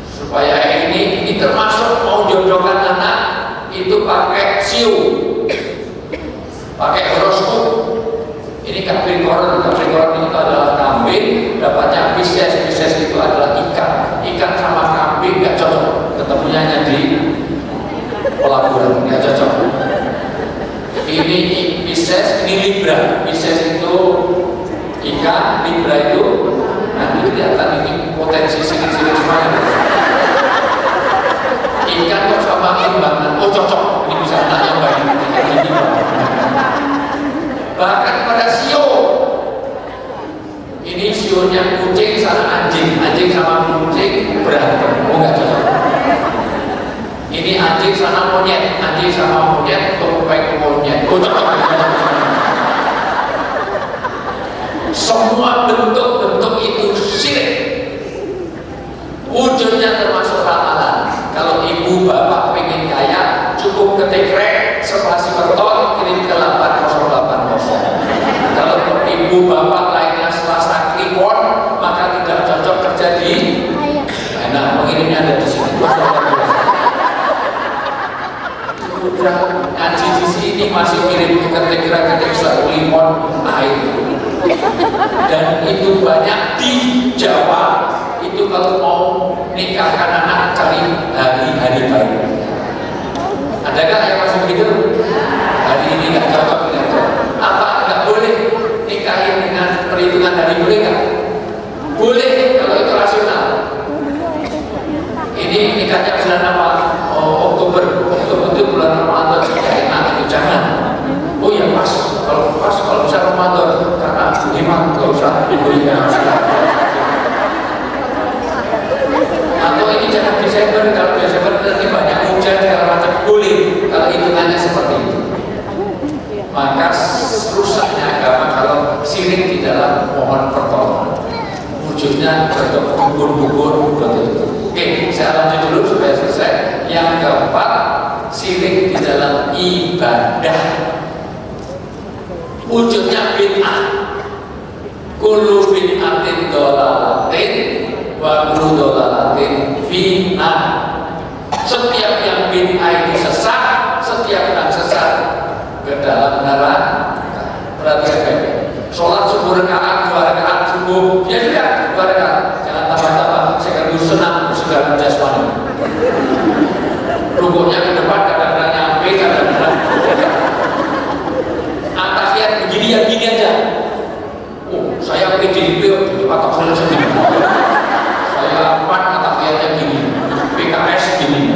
Supaya ini termasuk mau jodohkan anak itu pakai siu, pakai horoskop. Ini Capricorn itu adalah kambing, dapatnya Pisces itu adalah ikan sama kambing nggak cocok. Ketemunya hanya di pelabuhan, nggak cocok. Ini Pisces, ini Libra. Pisces itu ikan, Libra itu nanti kelihatan ini potensi sidik-sidik semuanya. Ikan kok sama timbangan, oh cocok, ini bisa anak yang baik. Bahkan pada sio, ini sionya kucing sama anjing sama kucing berantem, oh nggak cocok. Ini anjing sama monyet topeng monyet. Semua bentuk-bentuk itu syirik. Wujudnya termasuk ramalan. Kalau ibu bapak pengen kaya, cukup ketik rek spasi beton kirim ke 8080. Kalau ibu bapak lainnya Selasa Kliwon, maka tidak cocok kerja di. Nah, pengirimnya ada di sini. Ngaji di sini masih kirim ketik selimon air. Dan itu banyak di Jawa. Itu kalau mau nikahkan anak cari hari-hari baik. Adakah yang masih begitu? Hari ini nggak cocok dengan cocok. Apa nggak boleh nikahin dengan perhitungan hari, boleh nggak? Boleh kalau itu rasional. Ini nikahnya bulan apa? Oktober itu bulan Ramadan. Enak itu jangan. Oh ya pas kalau bisa Ramadan karena iman kalau usah syirik di dalam mohon pertolongan. Wujudnya bentuk bubur-bubur begitu. Oke, saya lanjut dulu supaya selesai. Yang keempat, syirik di dalam ibadah. Wujudnya bid'ah. Kullu bid'atin dolalatin wa kullu dolalatin finnar. Setiap yang bid'ah itu sesat, setiap yang sesat ke dalam neraka. Perhatikan baik. Sholat subuh rakaat, 2 rakaat subuh, ya sudah 2 rakaat. Jangan tambah-tambah. Sekaligus senang segala jasmani. Rukuknya ke depan, kadang-kadang nyampe, kadang-kadang atahiyat begini ya gini aja. Oh, saya PDIP itu atau saya sendiri. Saya PAN atahiyatnya gini, PKS gini.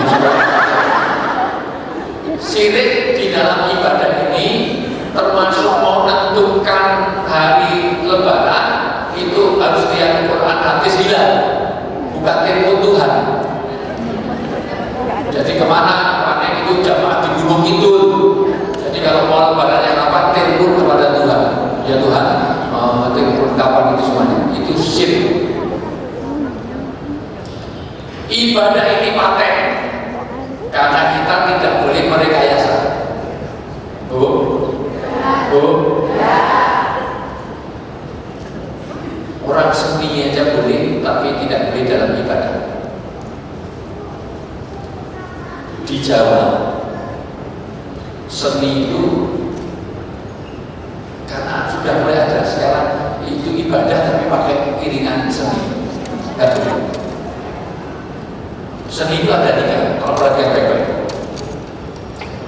Syirik di dalam ibadah ini termasuk menentukan hari lebaran itu harus lihat Quran hadis hilal, bukan tipu Tuhan. Jadi kemana itu jamaah di Gunung Kidul. Jadi kalau mau lebaran yang apa, tipu kepada Tuhan. Ya Tuhan, tipu kapan itu semuanya. Itu syirik. Ibadah ini paten karena kita tidak boleh merekayasa. Orang seni aja boleh, tapi tidak boleh dalam ibadah. Di Jawa, seni itu karena sudah mulai ada sekarang itu ibadah tapi pakai iringan seni. Seni itu ada 3, kalau perhatian baik-baik.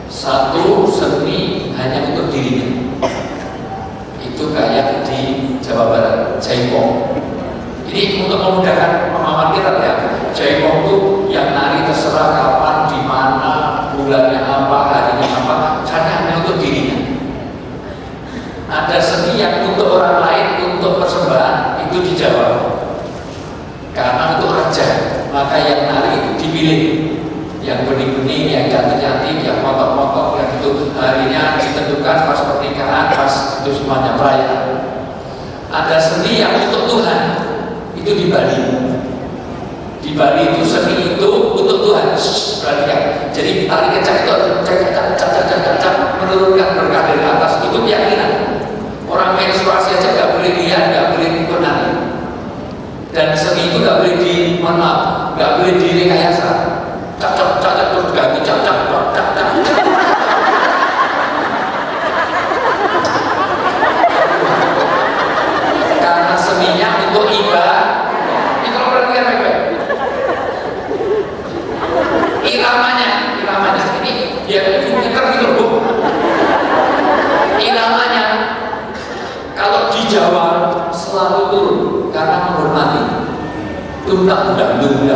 Satu, seni hanya untuk dirinya. Itu kayak di Jawa Barat, jaipong. Ini untuk memudahkan pemahaman kita ya. Jaipong itu yang nari terserah kapan, di mana, bulannya apa, harinya apa, karena hanya untuk dirinya. Ada seni yang untuk orang lain, untuk persembahan, itu di Jawa. Karena untuk raja, maka yang nari itu dipilih. Yang bening-bening, yang cantik-cantik, yang motok-motok, yang itu harinya ditentukan pas pernikahan, pas itu semuanya perayaan. Ada seni yang untuk Tuhan, itu di Bali. Di Bali itu seni itu untuk Tuhan. Perhatikan. Jadi tari kecak itu menurunkan berkah dari atas. Itu keyakinan. Orang menstruasi aja nggak boleh lihat, nggak boleh ikut nari. Dan seni itu nggak boleh nggak boleh direkayasa. Cacak terus ganti cacak. Karena seninya untuk ibadah. Ini kalau perhatikan baik-baik. Iramanya ini dia pinter gitu Bu. Iramanya kalau di Jawa selalu turun karena menghormati. Tuntak dangdung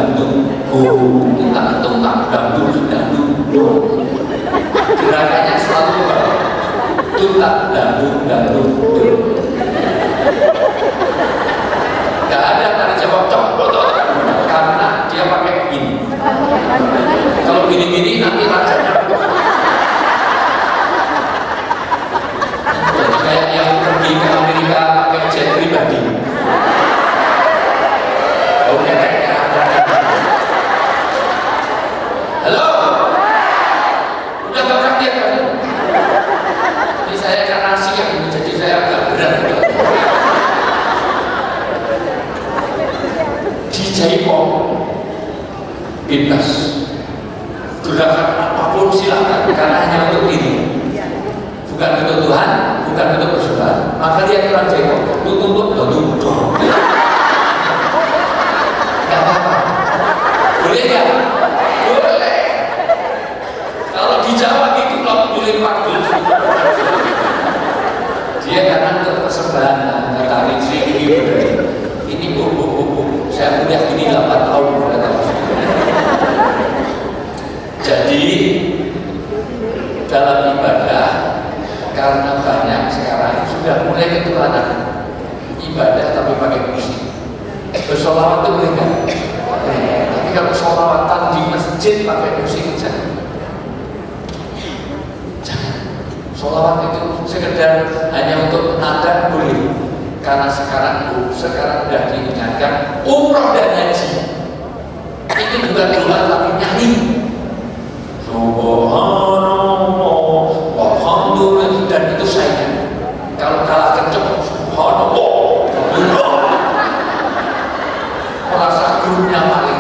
tuntak dangdung gerakannya selalu tuntak dangdung gak ada tari Jawa karena dia pakai begini. Kalau gini-gini nanti rajanya kayak yang pergi ke Amerika pakai jet pribadi. Oke, halo, udah bakal dia kan? Ini saya karena siang, jadi saya agak berat. Di jaipong bebas, gerakan apapun silakan, karena hanya untuk diri, bukan untuk Tuhan, bukan untuk persembahan. Maka dia kurang jaipong, tutup. Boleh ya? Boleh. Kalau di Jawa gitu kalau boleh pakdul. Dia karena untuk persembahan tari ini bu. Saya kuliah ini 8 tahun. Jadi dalam ibadah karena banyak sekarang sudah mulai ketularan ibadah tapi pakai musik. Bersolawat itu boleh nggak? Tapi kalau solawatan di masjid pakai musik jangan. Solawat itu sekedar hanya untuk nada boleh, Karena sekarang sudah diingatkan umroh dan haji itu bukan doa tapi nyanyi. Subhanallah walhamdulillah, dan itu saya kalau kalah kenceng subhanallah merasa grupnya paling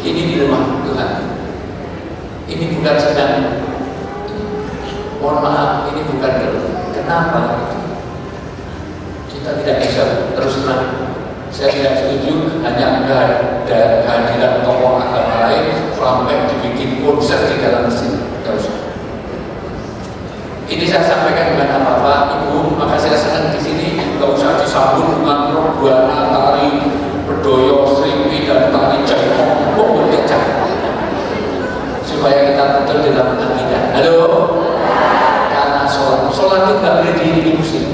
ini di rumah Tuhan. Ini bukan sedang, mohon maaf, ini bukan kenapa kita tidak bisa terus terang. Saya tidak setuju hanya ada hadiran tokoh agama lain sampai dibikin konser di dalam masjid. Terus ini saya sampaikan dengan apa-apa, Ibu, maka saya senang di sini nggak usah disambut dengan buana tari berdoyo seripi dan tari jaipong supaya kita betul dalam akidah. Halo, karena sholat itu nggak boleh diiringi musik.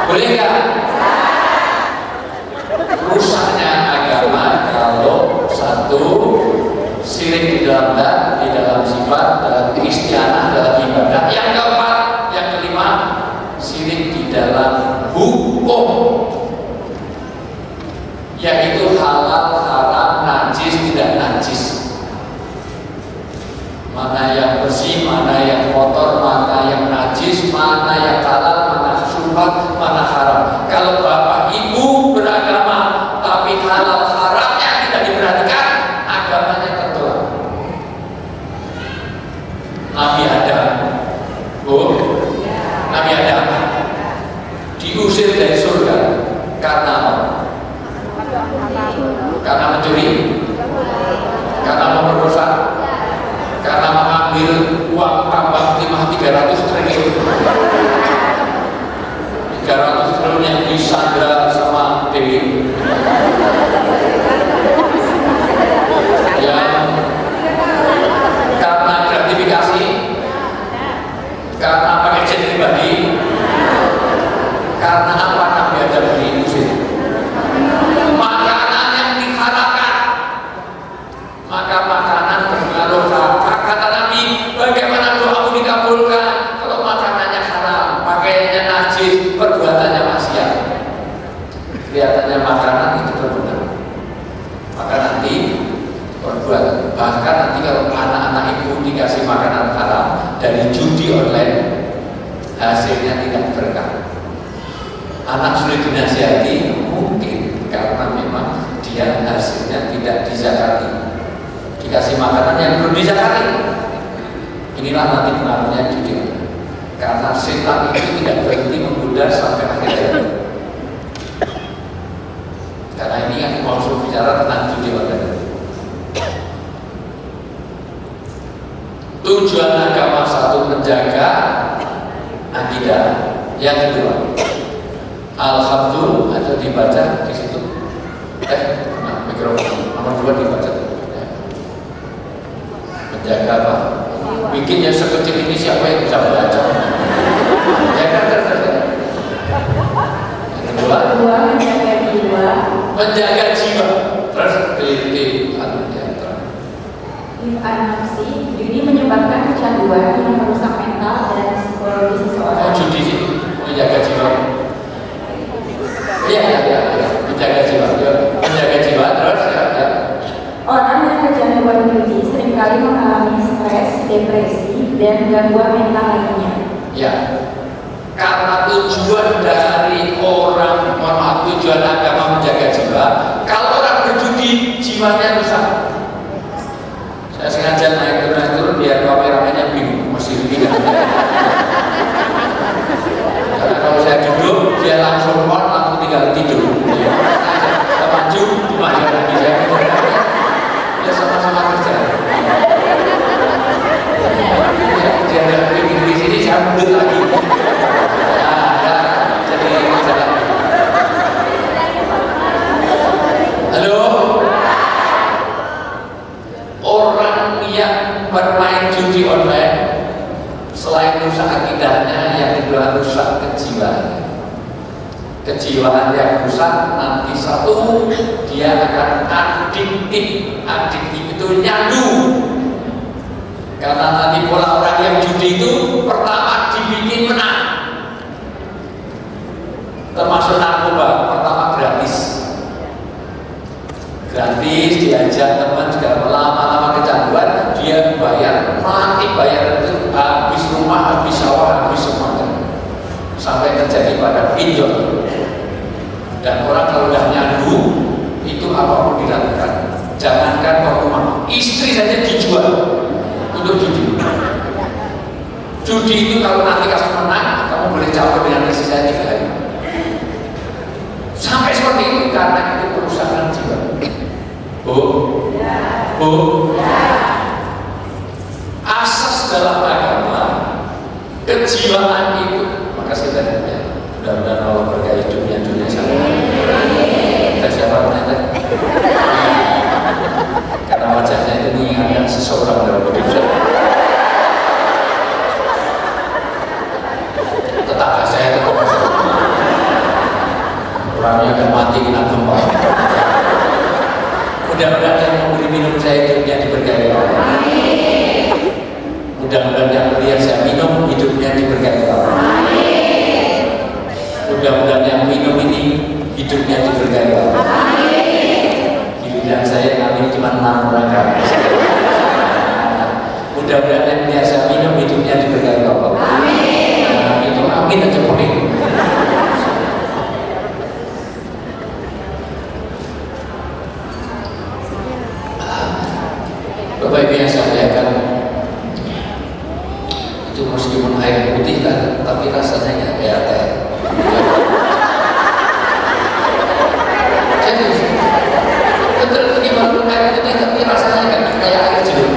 Boleh nggak? Rusaknya agama kalau satu syirik di dalam zat, di dalam sifat, dalam isti'anah, dalam ibadah. Yang keempat, yang kelima, syirik di dalam hukum, yaitu halal, haram, najis, tidak najis. Mana yang bersih, mana yang kotor, mana yang najis, mana yang halal, mana syubhat, mana haram. Kalau bapak ibu beragama tapi halal haramnya tidak diperhatikan, agamanya tertolak. Nabi Adam, Nabi Adam diusir dari surga karena apa? Karena mencuri, karena memperkosa, karena mengambil uang tambang timah 300 triliun 300 triliun yang disandra sama Dewi, yang karena gratifikasi, karena pakai jet pribadi, karena apa Nabi Adam diusir? Makanan yang diharamkan, maka makanan berpengaruh. Kata Nabi, bagaimana doamu dikabulkan kalau makanannya haram, pakaiannya najis, perbuatannya maksiat? Kelihatannya makanan itu berpengaruh. Maka nanti perbuatan, bahkan nanti kalau anak-anak ibu dikasih makanan haram dari judi online, hasilnya tidak berkah. Anak sulit dinasihati mungkin karena memang dia hasilnya tidak dizakati, dikasih makanan yang belum dizakati. Inilah nanti pengaruhnya judi, karena setan itu tidak berhenti menggoda sampai akhir hayat. Karena ini yang mau bicara tentang judi online. Tujuan agama satu, menjaga akidah. Yang kedua, alhamdulillah, atau dibaca di situ. Mikrofon nomor 2 dibaca. Menjaga apa? Bikinnya sekecil ini siapa yang bisa baca? Ya kan, Yang kedua, menjaga jiwa. Menjaga jiwa. Terus Nafsi, judi menyebabkan kecanduan yang merusak mental dan psikologi seseorang. Judi sih, menjaga jiwa. Iya, menjaga jiwa. Menjaga jiwa terus ya. Orang yang kecanduan judi seringkali mengalami stres, depresi, dan gangguan mental lainnya. Ya, karena tujuan dari orang, tujuan agama menjaga jiwa. Kalau orang berjudi, jiwanya rusak. Saya sengaja naik turun biar kameramennya bingung, masih bingung. Karena kalau saya duduk, dia langsung on, langsung tinggal tidur. Kita maju, maju lagi saya. Ya sama-sama kerja. Dia ada di sini, saya mundur lagi. Jadi kerja lagi. Halo. Orang yang bermain judi online selain rusak akidahnya, yang kedua rusak kejiwaan. Kejiwaan yang rusak nanti satu, dia akan adiktif. Adiktif itu nyandu. Karena nanti pola orang yang judi itu pertama dibikin menang, termasuk narkoba, pertama gratis, diajak teman juga lama-lama kecanduan, dia bayar, nanti bayar itu habis rumah, habis sawah, habis semuanya, sampai terjadi pada pinjol. Dan orang kalau udah nyandu itu apapun dilakukan, jangankan ke rumah, istri saja dijual untuk judi. Judi itu kalau nanti kamu menang, kamu boleh campur dengan istri saya 3 hari. Sampai seperti itu karena itu perusahaan jiwa. Asas dalam agama kejiwaan itu, maka saya tanya, mudah-mudahan Allah berkahi hidupnya dunia saya. Kita siapa namanya? Karena wajahnya itu mengingatkan seseorang dalam hidup saya. Tetangga saya itu orangnya akan mati kena gempa. Mudah-mudahan yang memberi minum saya hidupnya diberkahi Allah. Mudah-mudahan yang melihat saya minum hidupnya diberkahi Allah. Mudah-mudahan yang minum ini hidupnya diberkahi Allah. Di bidang saya kami cuma 6 orang. Mudah-mudahan yang melihat saya minum hidupnya diberkahi Allah. Nah, itu amin aja boleh. Bapak Ibu yang saya muliakan, itu meskipun air putih kan, tapi rasanya ya kayak teh. Jadi betul gimana air putih tapi rasanya kan kayak air jeruk.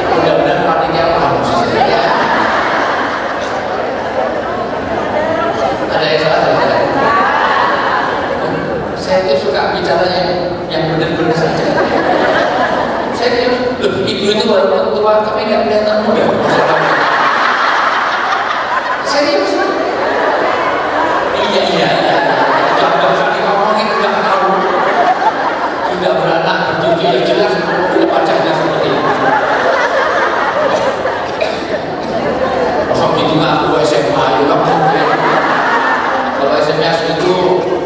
Mudah-mudahan panitia paham maksud saya. Ada yang salah saya? Saya itu suka bicaranya yang benar-benar saja. Saya kira, loh, ibu itu walaupun tua tapi nggak kelihatan muda. Serius? Iya. Jangan sekali ngomongin udah tahu, sudah beranak bercucu yang jelas wajahnya seperti itu. Kosong gitu nggak aku SMA juga mungkin. Kalau SMS itu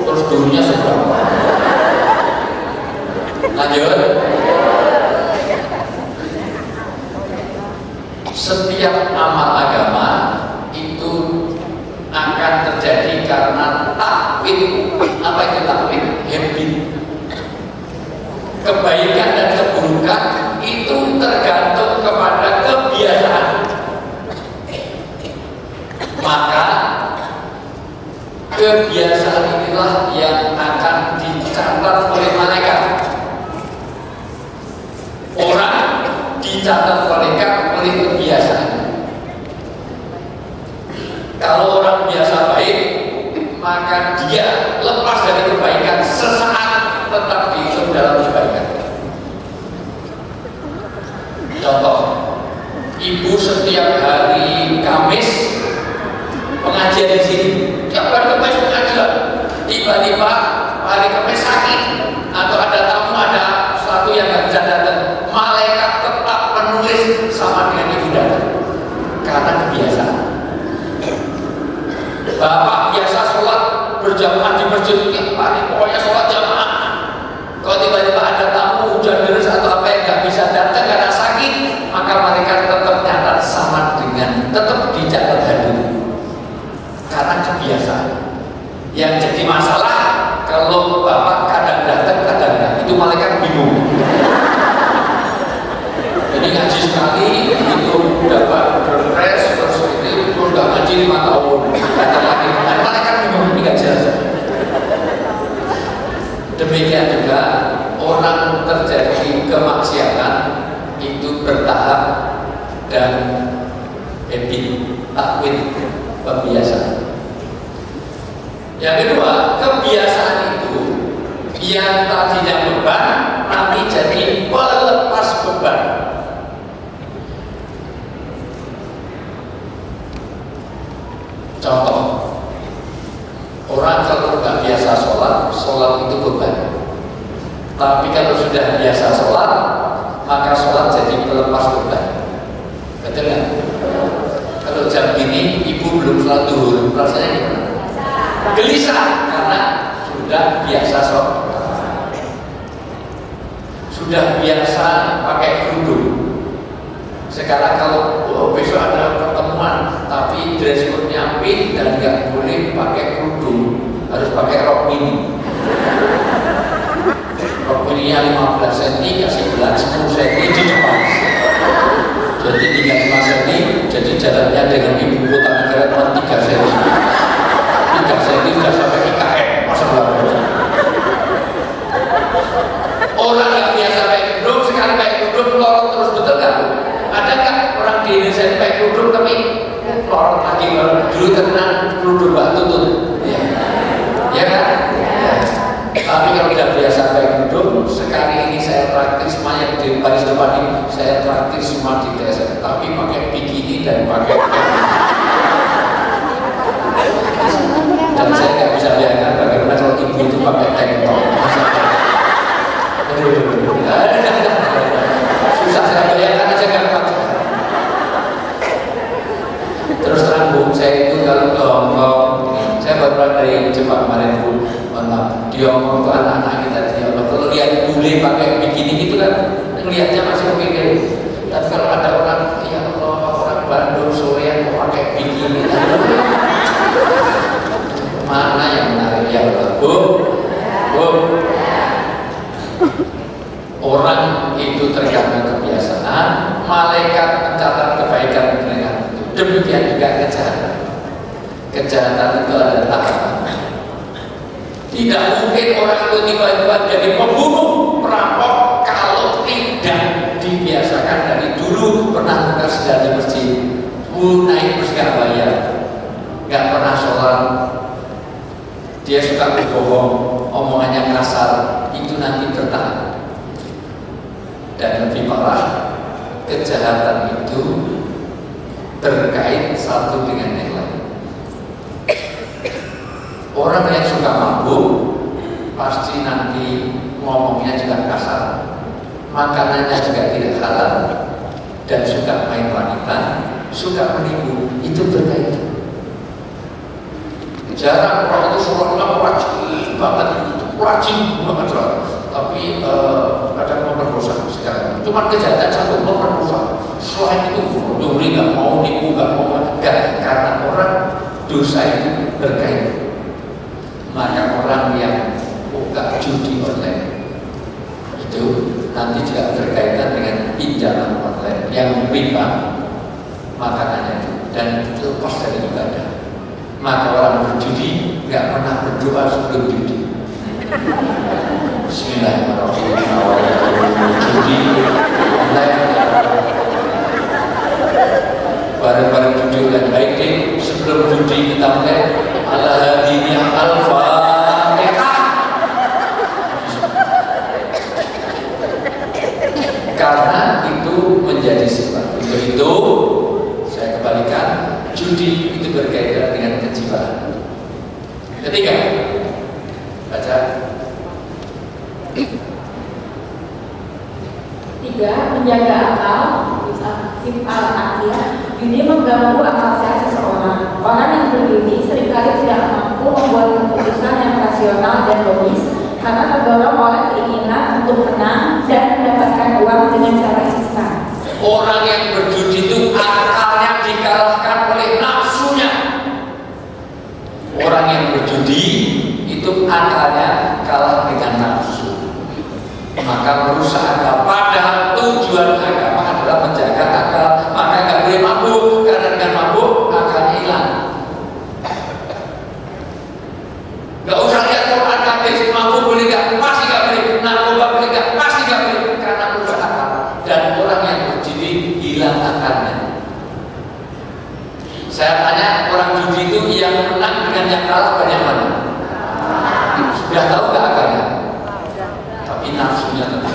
terus dulunya seberapa? Lanjut. Setiap amal agama itu akan terjadi karena takwid. Apa itu takwid? Habit. Kebaikan dan keburukan itu tergantung kepada kebiasaan. Maka kebiasaan inilah yang akan dicatat oleh malaikat. Orang dicatat malaikat oleh kebiasaan. Kalau orang biasa baik, maka dia lepas dari kebaikan sesaat tetap dihidup dalam kebaikan. Contoh, ibu setiap hari Kamis pengajian di sini, tiap hari Kamis pengajian, tiba-tiba hari Kamis sakit atau ada tamu, ada sesuatu yang nggak bisa datang, malaikat tetap menulis sama dengan ibu datang karena kebiasaan. Bapak biasa sholat berjamaah di masjid tiap hari, pokoknya sholat jamaah. Kalau tiba-tiba ada tamu hujan deras atau apa yang nggak bisa datang karena sakit, maka malaikat tetap catat sama dengan tetap dicatat hari karena kebiasaan. Yang jadi masalah kalau bapak kadang datang kadang enggak, itu malaikat bingung. Jadi ngaji sekali itu dapat refresh terus itu udah ngaji 5 tahun datang lagi, malaikat bingung, ini nggak jelas. Demikian juga orang terjadi kemaksiatan itu bertahap dan habit, takwid, kebiasaan. Yang kedua, kebiasaan itu yang tadinya beban nanti jadi pelepas beban. Contoh, orang kalau nggak biasa sholat itu beban. Tapi kalau sudah biasa sholat, maka sholat jadi pelepas beban. Betul nggak? Kalau jam gini ibu belum sholat duhur, rasanya gimana? Gelisah karena sudah biasa sholat, sudah biasa pakai kerudung. Sekarang kalau besok ada pertemuan, tapi dress code-nya pink dan nggak boleh pakai kerudung, harus pakai rok mini. Rok mininya 15 cm, kasih belah 10 cm di depan. Jadi 35 cm, jadi jalannya dengan ibu kota negara cuma 3 cm. 3 cm sudah sampai IKN, masa belakang. Orang yang biasa pakai kerudung, sekarang pakai kerudung lorot terus, betul nggak? Ada nggak orang di Indonesia yang pakai kerudung tapi lorot lagi? Dulu terkenal kerudung Mbak Tutut, ya kan? Tapi kalau tidak biasa pakai kerudung, sekali ini saya praktis semuanya di Paris depan ini, saya praktis semua di desa, tapi pakai bikini dan pakai dan saya nggak bisa bayangkan bagaimana kalau ibu itu pakai tank top. Susah saya bayangkan aja nggak kuat. Terus terang Bu, saya itu kalau ke Hongkong, saya baru pulang dari Jepang kemarin Bu, di Hongkong itu anak-anak kita di Hongkong kalau lihat bule pakai bikini itu kan ngelihatnya masih oke deh. Tapi kalau ada orang, ya Allah, orang Bandung sore yang pakai bikini, mana yang menarik ya Allah? Bu, orang itu tergantung kebiasaan, malaikat mencatat kebaikan mereka. Demikian juga kejahatan. Kejahatan itu adalah tahapan. Tidak mungkin orang itu tiba-tiba jadi pembunuh, perampok kalau tidak dibiasakan dari dulu pernah bekas dari masjid, naik bus gak bayar, gak pernah sholat, dia suka berbohong, omongannya kasar, itu nanti bertahan. Dan lebih parah, kejahatan itu terkait satu dengan yang lain. Orang yang suka mabuk pasti nanti ngomongnya juga kasar, makanannya juga tidak halal, dan suka main wanita, suka menipu, itu terkait. Jarang orang itu sholatnya rajin banget, tapi ada memperkosa sekarang. Cuma kejahatan satu, memperkosa. Selain itu, nyuri nggak mau, nipu nggak mau, nggak, karena orang dosa itu berkait. Maka orang yang buka judi online itu nanti juga berkaitan dengan pinjaman online yang riba makanannya itu, dan itu lepas dari ibadah. Maka orang berjudi nggak pernah berdoa sebelum judi. Bismillahirrahmanirrahim. Judi online, bareng-bareng judi online. Baik deh, sebelum judi kita mulai ala hadinya al-fatihah. Karena itu menjadi sebab. Untuk itu saya kembalikan, judi itu berkaitan dengan kejiwaan. Ketiga, baca. 3. Menjaga akal, judi mengganggu akal sehat seseorang. Orang yang berjudi seringkali tidak mampu membuat keputusan yang rasional dan logis karena terdorong oleh keinginan untuk menang dan mendapatkan uang dengan cara instan. Orang yang berjudi itu akalnya dikalahkan oleh nafsunya. Orang yang berjudi itu akalnya kalah dengan nafsu, maka merusak akal. Padahal tujuan agama adalah menjaga akal. Maka nggak boleh mabuk, karena dengan mabuk akalnya hilang. Nggak usah lihat Quran habis, mabuk boleh nggak? Pasti nggak boleh. Narkoba boleh nggak? Pasti nggak boleh, karena merusak akal. Dan orang yang berjudi hilang akalnya. Saya tanya, orang judi itu yang menang dengan yang kalah banyak mana? Sudah tahu nggak akalnya? Tapi nafsunya tetap.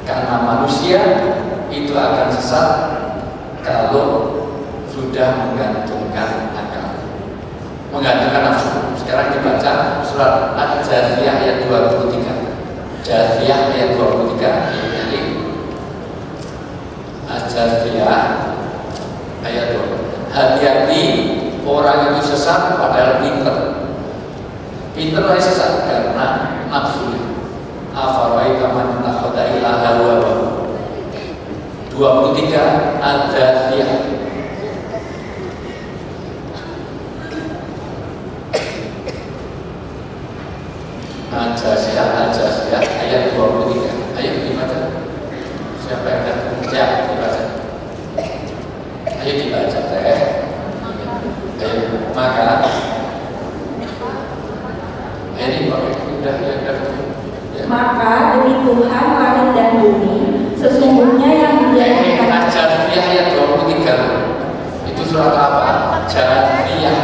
Karena manusia itu akan sesat kalau sudah menggantungkan akal, menggantungkan nafsu. Sekarang dibaca surat Al-Jariyah ayat 23. Jathiyah ayat 23. Jadi Jathiyah ayat 23. Hati-hati orang itu sesat padahal pinter. Pinter aja sesat karena nafsu. Afara'aita man ittakhadha ilahahu hawahu. 23 Al-Jathiyah. Al-Jathiyah ayat 23. Ayo dibaca. Siapa yang akan ya dibaca? Ayo dibaca teh. Ayo maka ini udah ya. Maka demi Tuhan langit dan bumi, sesungguhnya yang menjadikan Al-Jathiyah ayat 23. Itu surat apa? Jathiyah.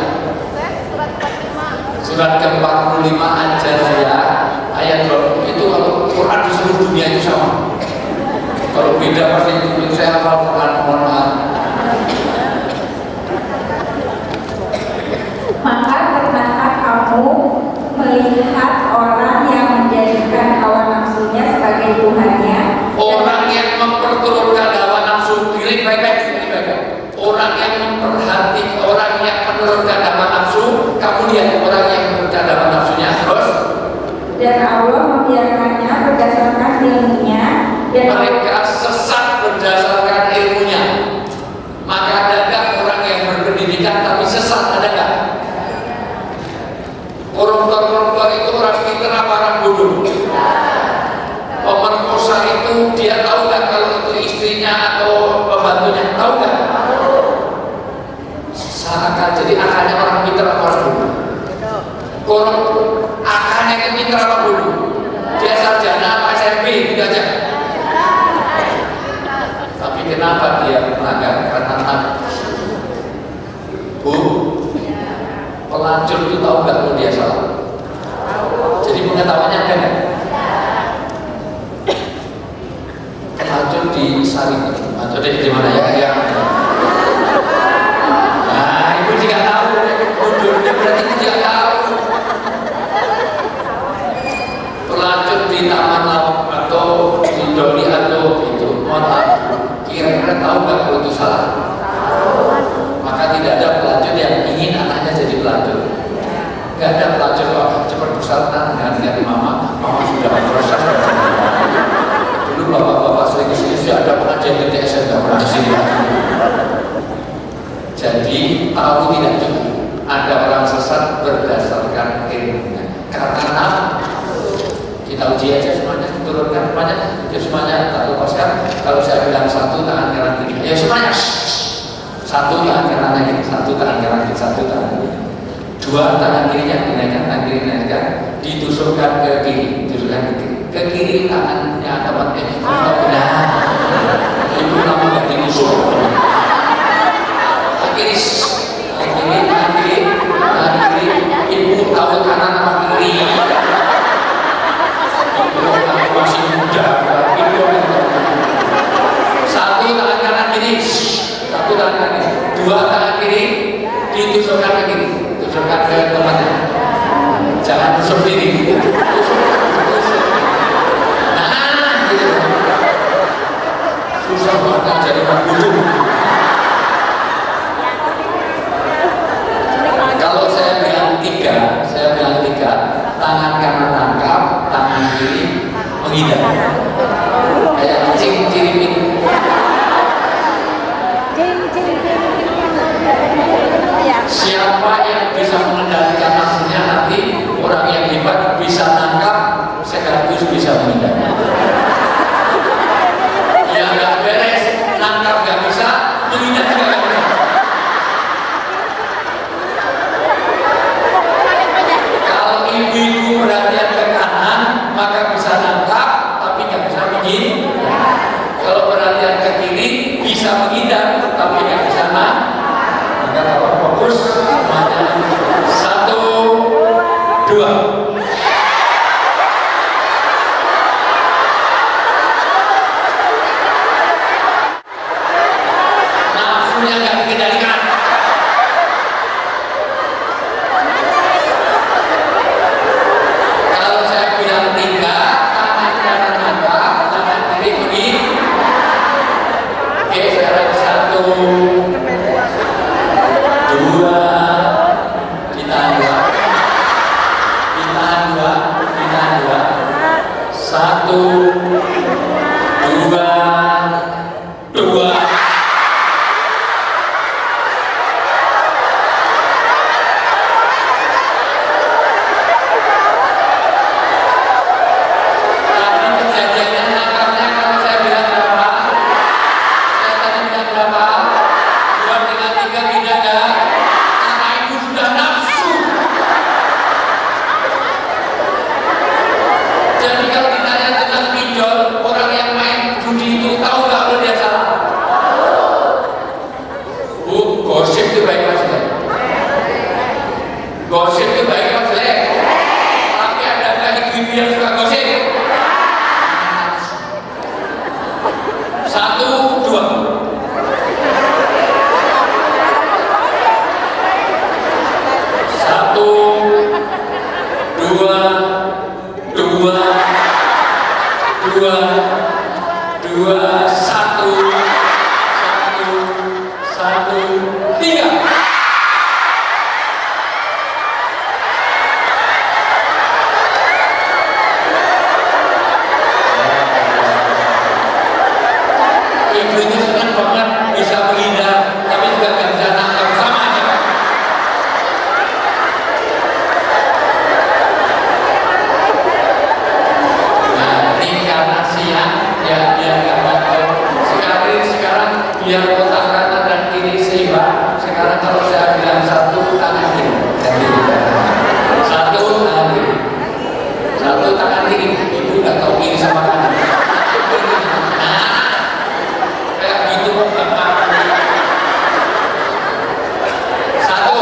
Surat ke-45 Al-Jathiyah ayat 20. Itu kalau Quran di seluruh dunia itu sama. Kalau beda pasti itu saya hafal Quran, mohon maaf. maka pernahkah kamu melihat orang yang menjadikan hawa nafsunya sebagai Tuhannya? Orang yang memperturutkan hawa nafsu diri baik-baik. Orang yang memperhati, orang yang menurunkan hawa nafsu, kamu lihat orang yang menurunkan hawa nafsunya terus. Dan Allah membiarkannya berdasarkan ilmunya. Dan Mereka sesat berdasarkan ilmunya. Maka adakah orang yang berpendidikan tapi sesat, adakah? Koruptor itu orang pintar apa orang bodoh? Pemerkosa itu dia tahu nggak kalau itu istrinya atau pembantunya? Tahu nggak? Seakan jadi akalnya orang pintar apa orang bodoh? Koruptor akalnya itu pintar apa bodoh? Dia sarjana apa SMP gitu aja. Tapi kenapa dia melanggar? Karena nafsu. Bu, pelacur itu tahu nggak kalau dia salah? Jadi pengetahuannya ada nggak? Pelacur di Sari, pelacur di mana ya? Nah, ibu tidak tahu. Bodohnya berarti tidak tahu. Pelacur di Taman Laut atau di Doli atau itu, kira-kira tahu nggak kalau itu salah? Maka tidak ada pelacur yang ingin anaknya jadi pelacur. Nggak ada pelacur kok cepat persatuan dengan mama sudah proses. Dulu bapak-bapak sering kesini ada pengajian di TSN nggak pernah kesini. Jadi tahu tidak cukup. Ada orang sesat berdasarkan ilmunya. Karena kita uji aja semuanya, turunkan semuanya, itu semuanya tak lepaskan. Kalau saya bilang satu tangan kanan kiri, ya semuanya satu tangan kanan kiri, satu tangan kanan kiri, satu tangan kiri, dua tangan kirinya dinaikkan, tangan kiri dinaikkan, ditusukkan ke kiri, tusukkan ke kiri, ke kiri tangannya teman benar, ibu kamu nggak ditusuk, ke kiri, tangan kiri, ibu tahu kanan apa kiri. Masih muda, satu tangan kanan kiri, satu tangan kanan kiri, dua tangan kiri, ditusukkan ke kiri, tusukkan ke temannya, jangan tusuk diri, nah, gitu. Susah banget jadi pembunuh. Kalau saya bilang tiga, tangan kanan tangkap, tangan kiri menghindar. Kayak ciri-ciri siapa yang bisa mengendalikan nafsunya nanti orang yang hebat bisa nangkap sekaligus bisa menghindar. Ya nggak beres, nangkap nggak bisa, menghindar juga nggak bisa. Kalau ibu-ibu perhatian ke kanan maka bisa nangkap, tapi Satu, dua, dua. Tadi kejadiannya angkatnya kalau saya bilang berapa? Saya tadi bilang berapa? 2 dengan 3 beda enggak? Karena ibu sudah nafsu. Jadi kalau ditanya tentang pinjol, orang yang main judi itu tahu nggak kalau dia salah? Bu, gosip itu baik mas ya? Gosip itu baik mas ya? Tapi ada nggak ibu yang suka gosip? Satu, dua. Satu, dua, dua, dua, dua, satu, satu, satu, tiga. Ibunya senang banget bisa menghindar, tapi juga nggak bisa nangkap, sama aja. Nah, ini karena siang, ya karena sekarang biar otak kanan dan kiri seimbang. Sekarang kalau saya bilang satu tangan kiri, dan kiri. Satu tangan kiri, satu tangan kiri. Ibu nggak tahu kiri sama kanan. Nah, kayak gitu Bapak. Satu,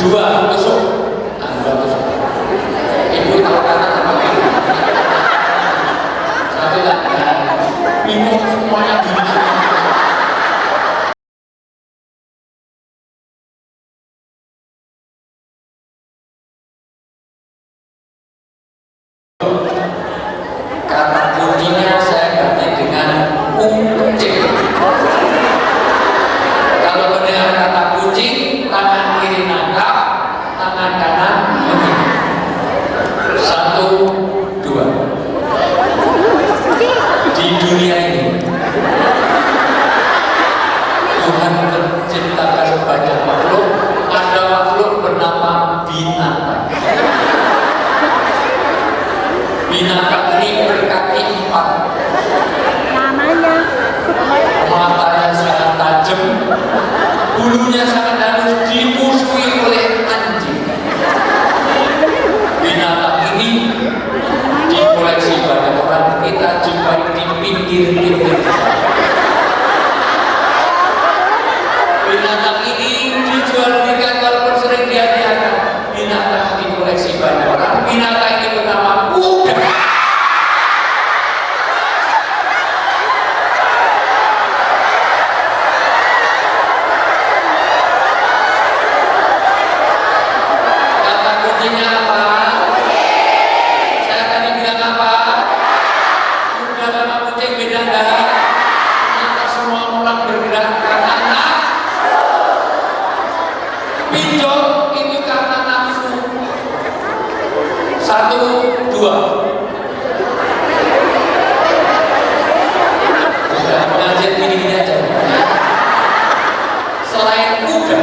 dua, tusuk. Dua tusuk. Ibu tahu kanan sama kiri. Satu lagi. Bingung semuanya bingung. Kata kuncinya saya ganti dengan kucing. Kalau mendengar kata kucing, tangan kiri nangkap, tangan kanan begini. Satu, dua. Di dunia ini Tuhan menciptakan banyak makhluk. Ada makhluk bernama binatang. Binatang ini berkaki 4, matanya sangat tajam, bulunya sangat halus, dimusuhi oleh anjing. Binatang ini dikoleksi banyak orang, kita jumpai di pinggir-pinggir. Binatang ini dijual belikan walaupun sering dihadiahkan. Binatang dikoleksi banyak orang. Binatang ini bernama kuda. Kata kuncinya apa? Saya tadi bilang apa? Kuda sama kucing beda enggak? Kenapa semua orang bergerak karena anak? Pinjol itu karena nafsu. Satu, dua. Udah mengajar gini-gini aja. Selain kuda,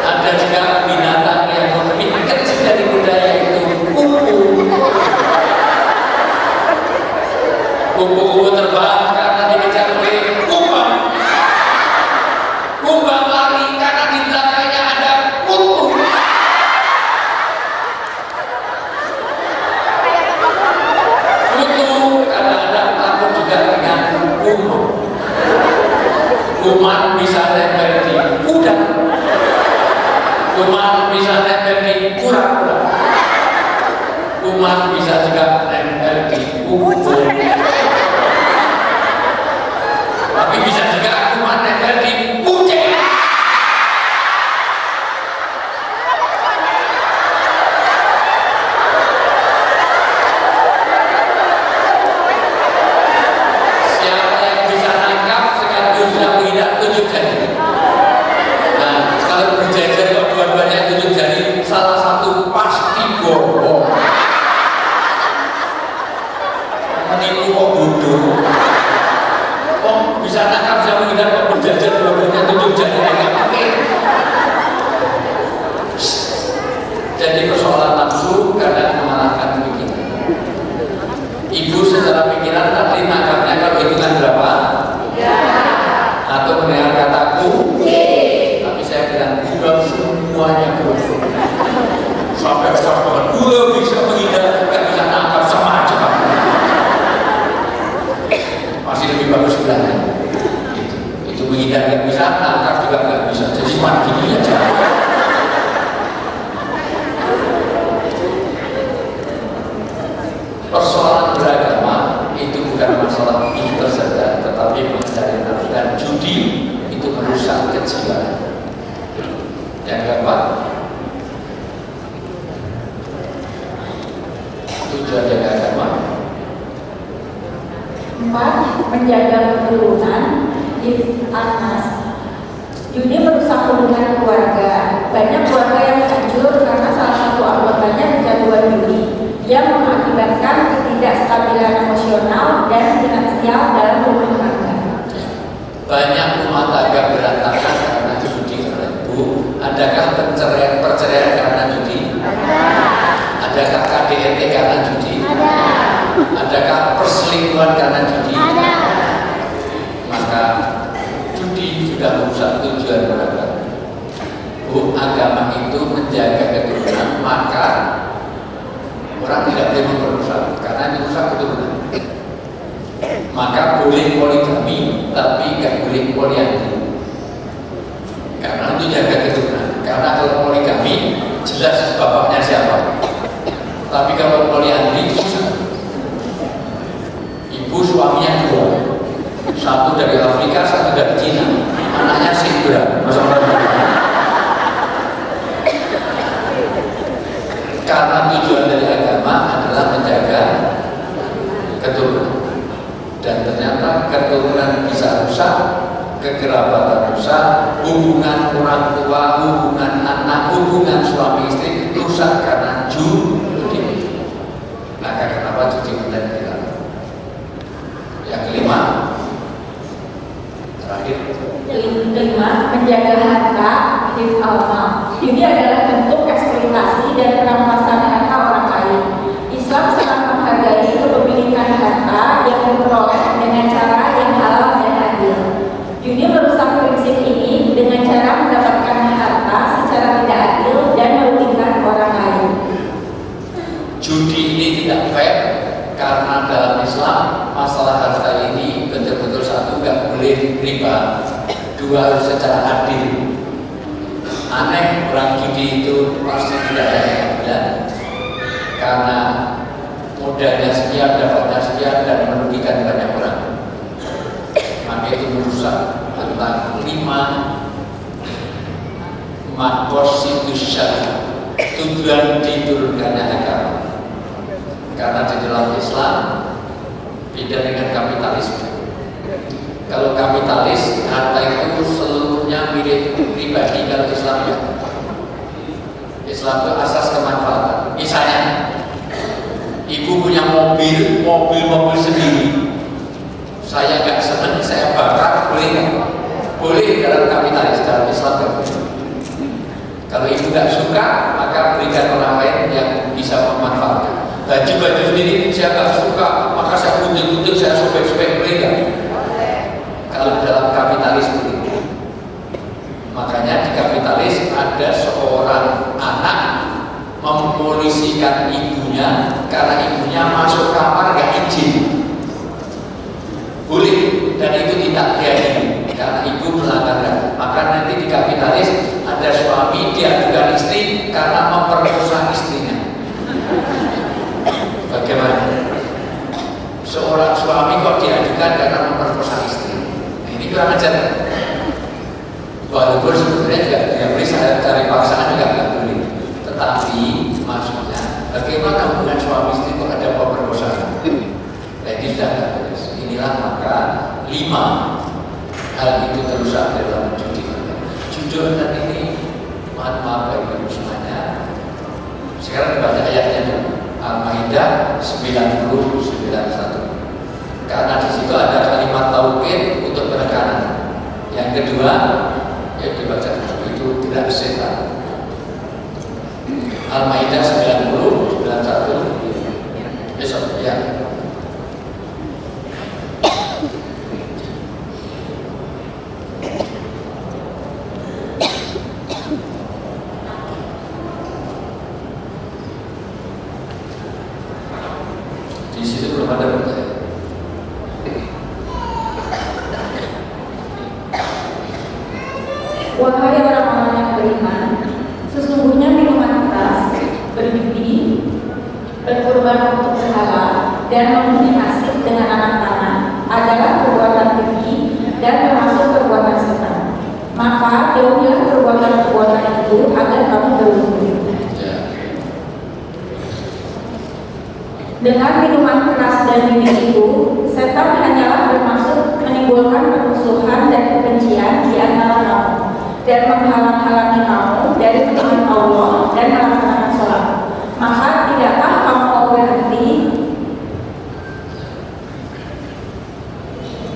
ada juga binatang yang lebih kecil dari kuda, yaitu kupu. Kupu-kupu terbang karena dikejar oleh kumbang. Kumbang lari karena di belakangnya ada kutu. Kutu kadang-kadang takut juga dengan kuman. Kuman bisa nempel di kuda. Kuman bisa nempel di kura-kura. Kuman bisa juga nempel di kuku. Jadi persoalan nafsu karena mengalahkan pikiran. Ibu secara pikiran tadi nangkapnya kalau hitungan berapa? Ya. Atau mendengar kataku? Tapi saya bilang bukan semuanya berusung. Sampai kesabaran, gue bisa menghindar, gak bisa nangkap sama aja. Masih lebih bagus bilangnya. Itu menghindar gak bisa, nangkap juga gak bisa. Jadi cuma gini aja. Persoalan beragama itu bukan masalah itu saja, tetapi mencari nafsu dan judi itu merusak kejiwaan. Yang keempat, tujuan dari agama. 4. Menjaga keturunan. Anas. Judi merusak hubungan keluarga. Banyak keluarga yang hancur karena salah satu anggotanya kecanduan judi. Yang mengakibatkan ketidakstabilan emosional dan finansial dalam rumah tangga. Banyak rumah tangga berantakan karena judi. Bu, adakah perceraian karena judi? Adakah KDRT karena judi? Adakah perselingkuhan karena judi? Maka judi sudah merusak tujuan beragama. Bu, agama itu menjaga keturunan, maka orang tidak boleh merusak karena merusak keturunan. Maka boleh poligami, tapi tidak boleh poliandri. Karena itu jaga keturunan. Karena kalau poligami jelas bapaknya siapa. Tapi kalau poliandri susah. Ibu suaminya 2, satu dari Afrika, satu dari Cina, anaknya Sindra. Karena tujuan dari agama adalah menjaga keturunan, dan ternyata keturunan bisa rusak, kekerabatan rusak, hubungan orang tua, hubungan anak, hubungan suami istri rusak karena judi. Maka kenapa judi online dilarang? Yang kelima, terakhir. Kelima, menjaga harta. Judi adalah bentuk eksploitasi dan perampasan harta orang lain. Islam sangat menghargai kepemilikan harta yang diperoleh dengan cara yang halal dan adil. Judi merusak prinsip ini dengan cara mendapatkan harta secara tidak adil dan merugikan orang lain. Judi ini tidak fair karena dalam Islam masalah harta ini betul-betul satu, nggak boleh riba, 2 harus secara adil. Aneh orang judi itu pasti tidak ada keadilan karena modalnya sekian, dapatnya sekian dan merugikan banyak orang. Maka itu merusak. Tentang 5 maqasidus syariah, tujuan diturunkannya agama. Karena di dalam Islam beda dengan kapitalisme. Kalau kapitalis, harta itu seluruhnya milik pribadi. Kalau Islam ya, Islam itu asas kemanfaatan. Misalnya, ibu punya mobil sendiri, saya gak senang, saya bakar, boleh nggak? Boleh dalam kapitalis, dalam Islam gak boleh. Kalau ibu gak suka, maka berikan orang lain yang bisa memanfaatkan. Baju sendiri saya gak suka, maka saya gunting-gunting, saya sobek-sobek, boleh nggak? Kalau dalam kapitalis begitu. Makanya di kapitalis ada seorang anak mempolisikan ibunya karena ibunya masuk kamar gak izin. Boleh, dan itu tidak diadili karena ibu melanggar. Maka nanti di kapitalis ada suami diadukan istri karena memperkosa istrinya. Bagaimana? Seorang suami kok diadukan karena memperkosa istri? Ini kurang ajar. Walaupun sebetulnya juga tidak boleh, saya cari paksaan juga nggak boleh. Tetapi maksudnya bagaimana hubungan suami istri kok ada pemerkosaan? Jadi sudah nggak boleh. Inilah maka 5 hal itu terusak dalam judi. Jujur dan ini maaf bagi semuanya. Sekarang dibaca ayatnya dulu. Al-Maidah 91. Karena di situ ada kalimat tauhid untuk penekanan. Yang kedua, ya dibaca itu tidak setan. Al-Maidah 90, 91 besok ya. Di situ belum ada pertanyaan. Wahai orang-orang yang beriman, sesungguhnya minuman keras, berjudi, berkorban untuk berhala, dan memenuhi nasib dengan anak panah adalah perbuatan keji dan termasuk perbuatan setan. Maka jauhilah perbuatan-perbuatan itu agar kamu beruntung. Dengan minuman keras dan judi itu, setan hanyalah bermaksud menimbulkan permusuhan dan kebencian di antara kamu dan menghalang-halangi kamu dari firman Allah dan melaksanakan sholat. Maka tidakkah kamu mau berhenti?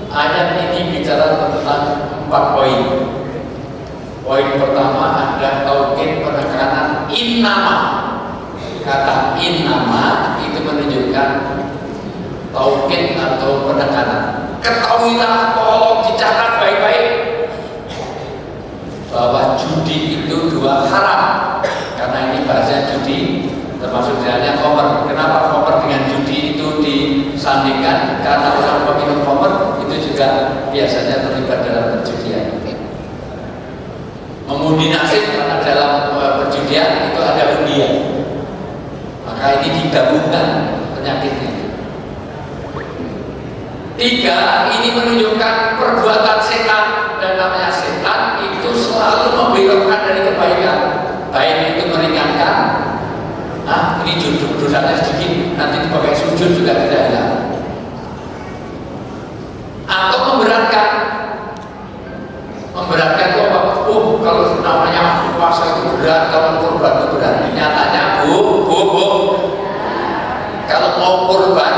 Ayat ini bicara tentang 4 poin. Poin pertama ada tauhid penekanan innama. Kata innama itu menunjukkan tauhid atau penekanan. Ketahuilah, tolong dicatat baik-baik bahwa judi itu 2 haram. Karena ini bahasa judi termasuk dalamnya khamr. Kenapa khamr dengan judi itu disandingkan? Karena orang peminum khamr itu juga biasanya terlibat dalam perjudian. Mengundi nasib karena dalam perjudian itu ada undian. Maka ini digabungkan penyakitnya. 3, ini menunjukkan perbuatan setan, dan namanya setan itu selalu membelokkan dari kebaikan. Baik itu meringankan, ini dosanya sedikit, nanti dipakai sujud juga tidak hilang. Atau memberatkan. Memberatkan itu apa? Kalau namanya puasa itu berat, kalau kurban itu berat. Nyatanya kalau mau kurban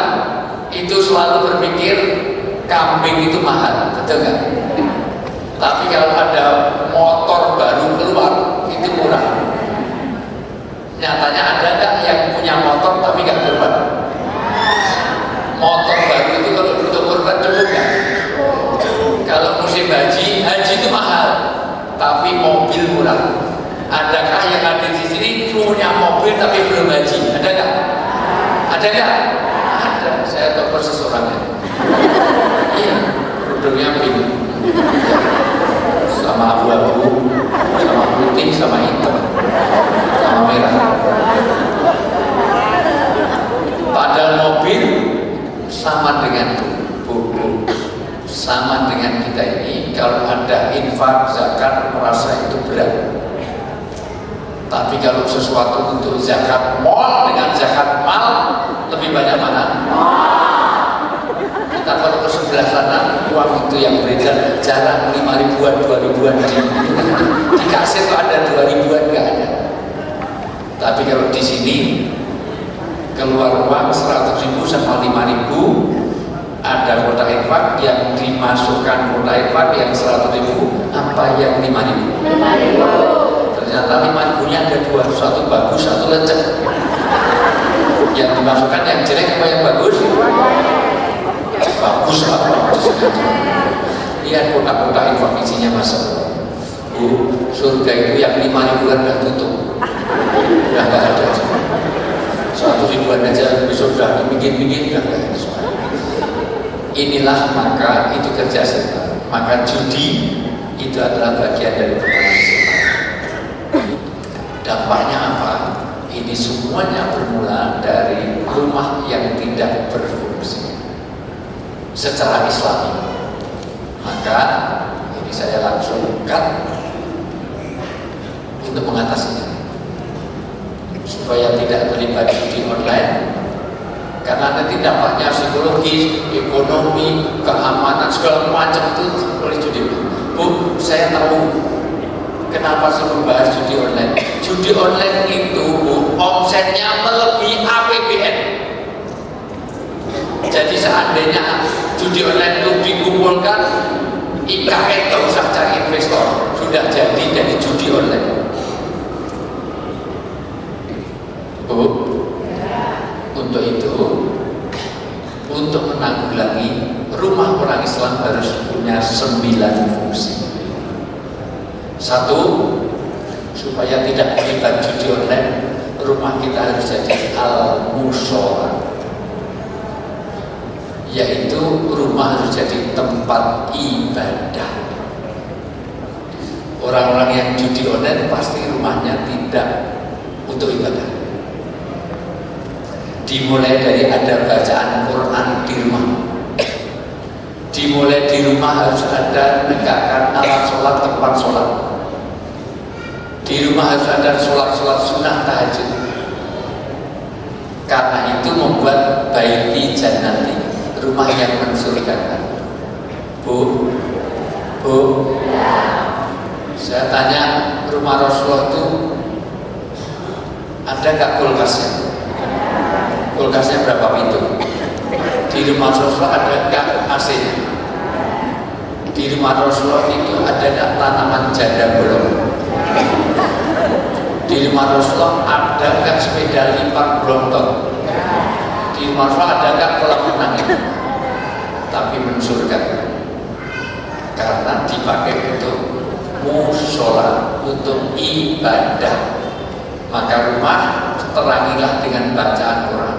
itu selalu berpikir kambing itu mahal, betul nggak? Tapi kalau ada motor baru keluar itu murah. Nyatanya ada nggak yang punya motor tapi nggak kurban? Motor baru itu kalau untuk kurban cukup nggak? Kalau musim haji itu mahal, tapi mobil murah. Adakah yang ada di sini punya mobil tapi belum haji? Ada nggak? Ada nggak? Ada. Saya tahu persis orangnya. Iya, kerudungnya pink, sama abu-abu, sama putih, sama hitam, sama merah. Padahal mobil sama dengan buku, sama dengan kita ini. Kalau ada infak, zakat, merasa itu berat. Tapi kalau sesuatu untuk zakat mal dengan zakat mal, lebih banyak mana? Kita kalau ke sebelah sana, uang itu yang beredar jarang 5 ribuan, 2 ribuan. Di kasir tuh ada 2 ribuan, nggak ada. Tapi kalau di sini keluar uang 100 ribu sama 5 ribu, ada kotak infak yang dimasukkan kotak infak yang 100 ribu, apa yang 5 ribu? 5 ribu. Ternyata 5 ribunya ada 2, satu bagus, satu lecek. Yang dimasukkan yang jelek apa yang bagus? Bagus lah, bagus. Lihat kotak-kotak infak isinya masuk. Surga itu yang 5 ribuan udah tutup, udah nggak ada. 1 ribuan aja besok udah bikin-bikin udah nggak ada. Inilah maka itu kerja setan. Maka judi itu adalah bagian dari permainan setan. Dampaknya apa? Ini semuanya bermula dari rumah yang tidak berfungsi secara Islami. Maka ini saya langsung cut untuk mengatasinya supaya tidak terlibat judi online. Karena nanti dampaknya psikologis, ekonomi, keamanan, segala macam itu oleh judi. Bu, saya tahu kenapa saya membahas judi online. Judi online itu omsetnya melebihi APBN. Jadi seandainya judi online itu dikumpulkan, IKN tak usah cari investor, sudah jadi dari judi online. Bu, untuk itu, untuk menanggulangi rumah orang Islam harus punya 9 fungsi. 1, supaya tidak terlibat judi online, rumah kita harus jadi al-mushola, yaitu rumah harus jadi tempat ibadah. Orang-orang yang judi online pasti rumahnya tidak untuk ibadah. Dimulai dari ada bacaan Quran di rumah. Dimulai di rumah harus ada menegakkan alat sholat, tempat sholat. Di rumah harus ada sholat-sholat sunnah tahajud. Karena itu membuat baiti jannati, rumah yang mensurgakan. Bu, saya tanya, rumah Rasulullah itu ada nggak kulkasnya? Kulkasnya berapa pintu? Di rumah Rasulullah ada nggak AC-nya? Di rumah Rasulullah itu ada nggak tanaman janda bolong? Di rumah Rasulullah ada nggak sepeda lipat Brompton? Di rumah Rasulullah ada nggak kolam renang? Tapi mensurgakan, karena dipakai untuk mushola, untuk ibadah. Maka rumah terangilah dengan bacaan Quran.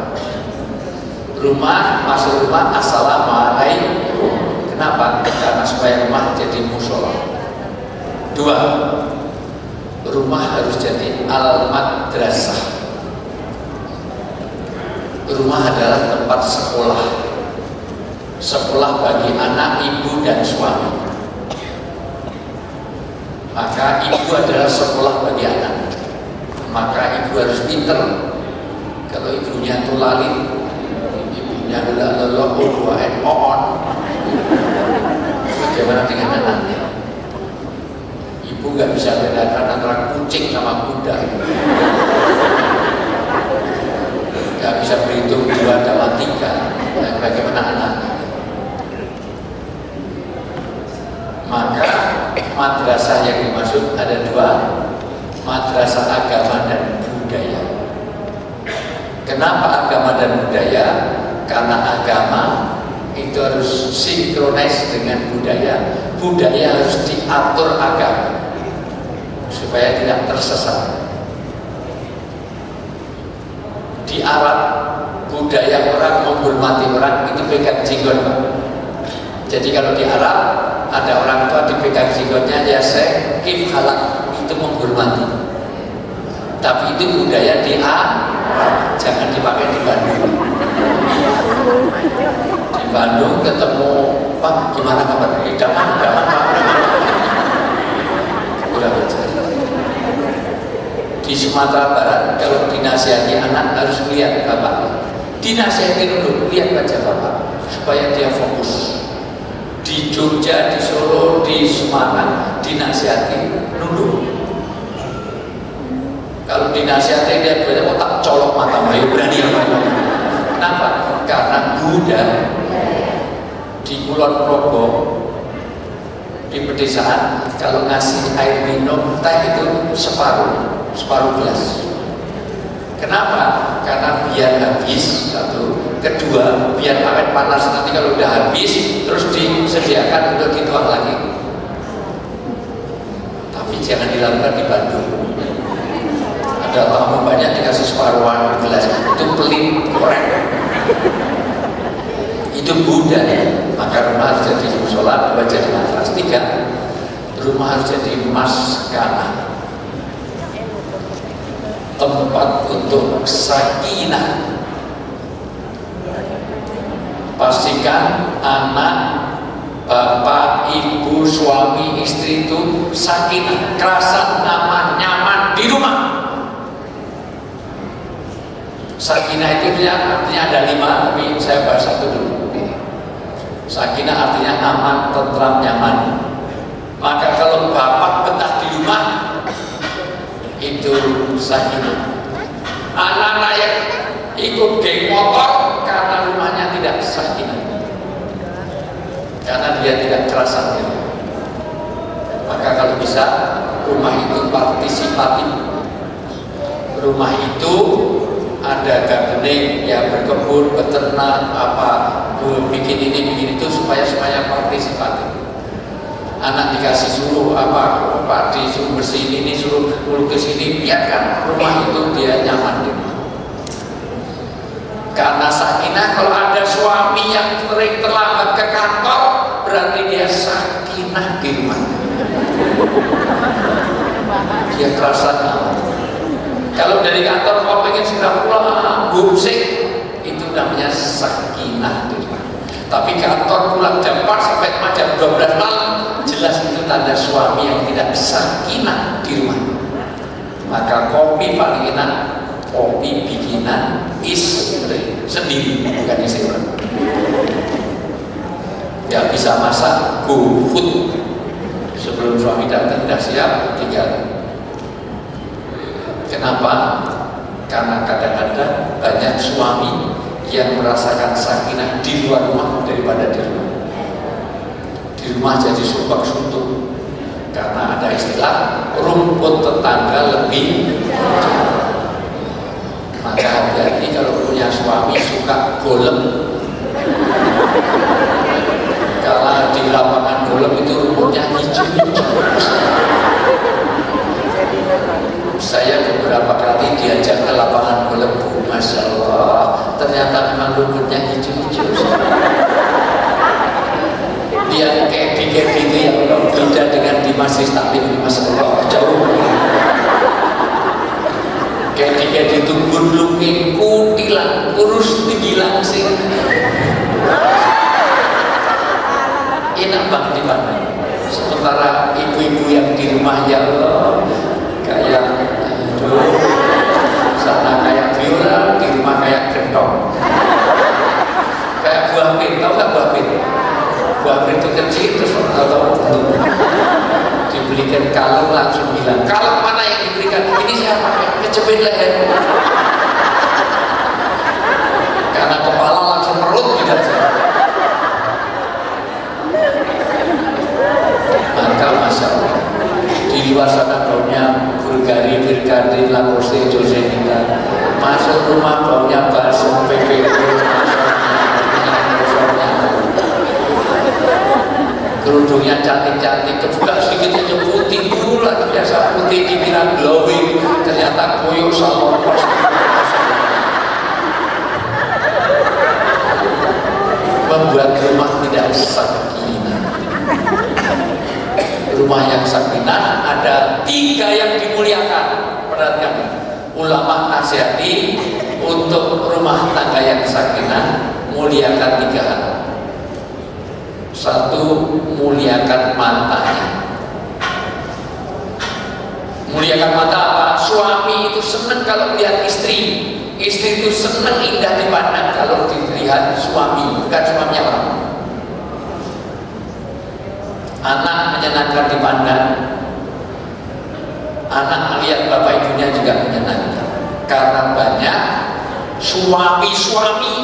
Rumah, masuk rumah, assalamualaikum. Kenapa? Karena supaya rumah jadi mushola. 2, rumah harus jadi al-madrasah. Rumah adalah tempat sekolah. Sekolah bagi anak, ibu, dan suami. Maka ibu adalah sekolah bagi anak. Maka ibu harus pinter. Kalau ibunya tulali, ibunya lelah on, bagaimana dengan anaknya? Ibu nggak bisa bedakan antara kucing sama kuda, nggak bisa berhitung 2 tambah 3. Bagaimana anaknya? Maka madrasah yang dimaksud ada 2, madrasah agama dan budaya. Kenapa agama dan budaya? Karena agama itu harus sinkronis dengan budaya. Budaya harus diatur agama supaya tidak tersesat. Di Arab, budaya orang menghormati orang itu pegang jenggot, Pak. Jadi kalau di Arab ada orang tua dipegang jenggotnya, ya saya kif halak, itu menghormati. Tapi itu budaya di Arab, jangan dipakai di Bandung. Di Bandung ketemu, Pak gimana kabar? Daman Pak. Udah baca. Di Sumatera Barat kalau dinasihati anak harus lihat bapak. Dinasihati dulu, lihat baca bapak supaya dia fokus. Di Jogja, di Solo, di Semarang dinasihati nunduk. Kalau dinasihati dia berarti otak colok mata bayi berani apa? Kenapa? Karena Buddha di Kulon Progo di pedesaan kalau ngasih air minum teh itu separuh gelas. Kenapa? Karena biar habis, 1. Kedua, biar awet panas nanti kalau udah habis terus disediakan untuk dituang lagi. Tapi jangan dilakukan di Bandung. Ada tamu banyak dikasih separuhan gelas, itu pelit, korek. Itu budaya. Maka rumah harus jadi musola, 2 jadi matras, 3 rumah harus jadi maskanah, tempat untuk sakinah. Pastikan anak, bapak, ibu, suami, istri itu sakinah, kerasan, aman, nyaman di rumah. Sakinah itu artinya ada 5, tapi saya bahas 1 dulu. Sakinah artinya aman, tentram, nyaman. Maka kalau bapak betah di rumah, itu sakinah. Anak-anak yang ikut geng motor karena rumahnya tidak sakinah, karena dia tidak kerasan. Maka kalau bisa rumah itu partisipatif, rumah itu ada gardening, ya berkebun, beternak, apa, bikin ini, bikin itu supaya partisipatif. Anak dikasih suruh apa, padi suruh bersihin ini, suruh melukis ini, biarkan rumah itu dia nyaman di rumah. Karena sakinah, kalau ada suami yang sering terlambat ke kantor, berarti dia sakinah di rumah. Dia terasa nyaman. Kalau dari kantor kau pengen segera pulang, gumsik, itu namanya sakinah di rumah. Tapi kantor pulang jam 4 sampai jam 12 malam, jelas itu tanda suami yang tidak sakinah di rumah. Maka kopi paling enak, kopi bikinan istri sendiri, bukan istri orang. Gak bisa masak, go food. Sebelum suami datang sudah siap, tinggal. Kenapa? Karena kadang-kadang banyak suami yang merasakan sakinah di luar rumah daripada di rumah. Di rumah jadi subak suntuk, karena ada istilah rumput tetangga lebih. Maka hati-hati kalau punya suami suka golem. Kalau di lapangan golem itu rumputnya hijau-hijau. Saya beberapa kali diajak ke lapangan golem, Masya Allah, ternyata memang rumputnya hijau-hijau. Dia kayak itu yang beda dengan di masjid taklim, Masya Allah, jauh. Kayak itu gundlungin kutilan, kurus tinggi langsing. Enak banget dipandang. Sementara ibu-ibu yang di rumah, ya Allah, kayak sana kayak biola, di rumah kayak gentong, kayak buah pit. Tahu nggak buah pit? Buah pit itu kecil, terus atau dibelikan kalung, langsung bilang, kalung mana yang diberikan? Ini saya pakai, kejepit leher. Karena kepala langsung perut tidak saja. Maka Masya Allah, di luar sana baunya Bulgari, Birkadi, Lacoste, Josephina. Masuk rumah baunya bakso, PPK, kerudungnya cantik-cantik, kebuka sedikit aja putih dulu lagi, biasa putih dikira glowing, ternyata koyo salon. Membuat rumah tidak sakinah. Rumah yang sakinah ada 3 yang dimuliakan. Perhatikan, ulama nasihati untuk rumah tangga yang sakinah, muliakan 3 hal. 1, muliakan matanya. Muliakan mata apa? Suami itu senang kalau lihat istri. Istri itu senang, indah dipandang kalau dilihat suami, bukan suaminya orang. Anak menyenangkan dipandang. Anak melihat bapak ibunya juga menyenangkan. Karena banyak suami-suami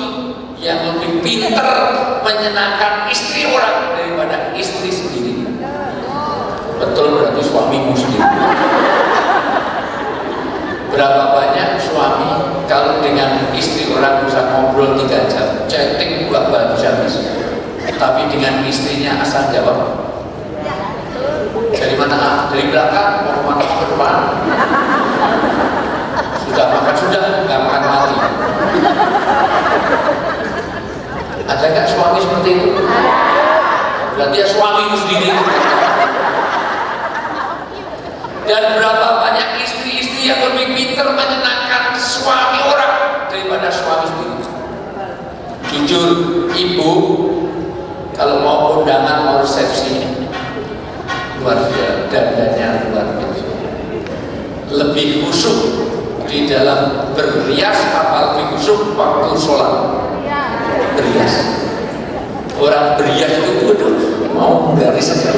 yang lebih pintar menyenangkan istri orang daripada istri sendiri. Betul, berarti suamimu sendiri. Berapa banyak suami kalau dengan istri orang bisa ngobrol 3 jam, chatting 2 jam, tapi dengan istrinya asal jawab, dari mana? Dari belakang, mau kemana? Ke depan. Sudah makan? Sudah, nggak makan mati. Ada nggak suami seperti itu? Berarti ya suamimu sendiri. Dan berapa banyak istri-istri yang lebih pintar menyenangkan suami orang daripada suami sendiri. Jujur, ibu kalau mau undangan, mau resepsi, luar biasa, dandanya luar biasa. Lebih khusyuk di dalam berhias, apa lebih khusyuk waktu sholat berhias. Orang berhias itu mau garis saja,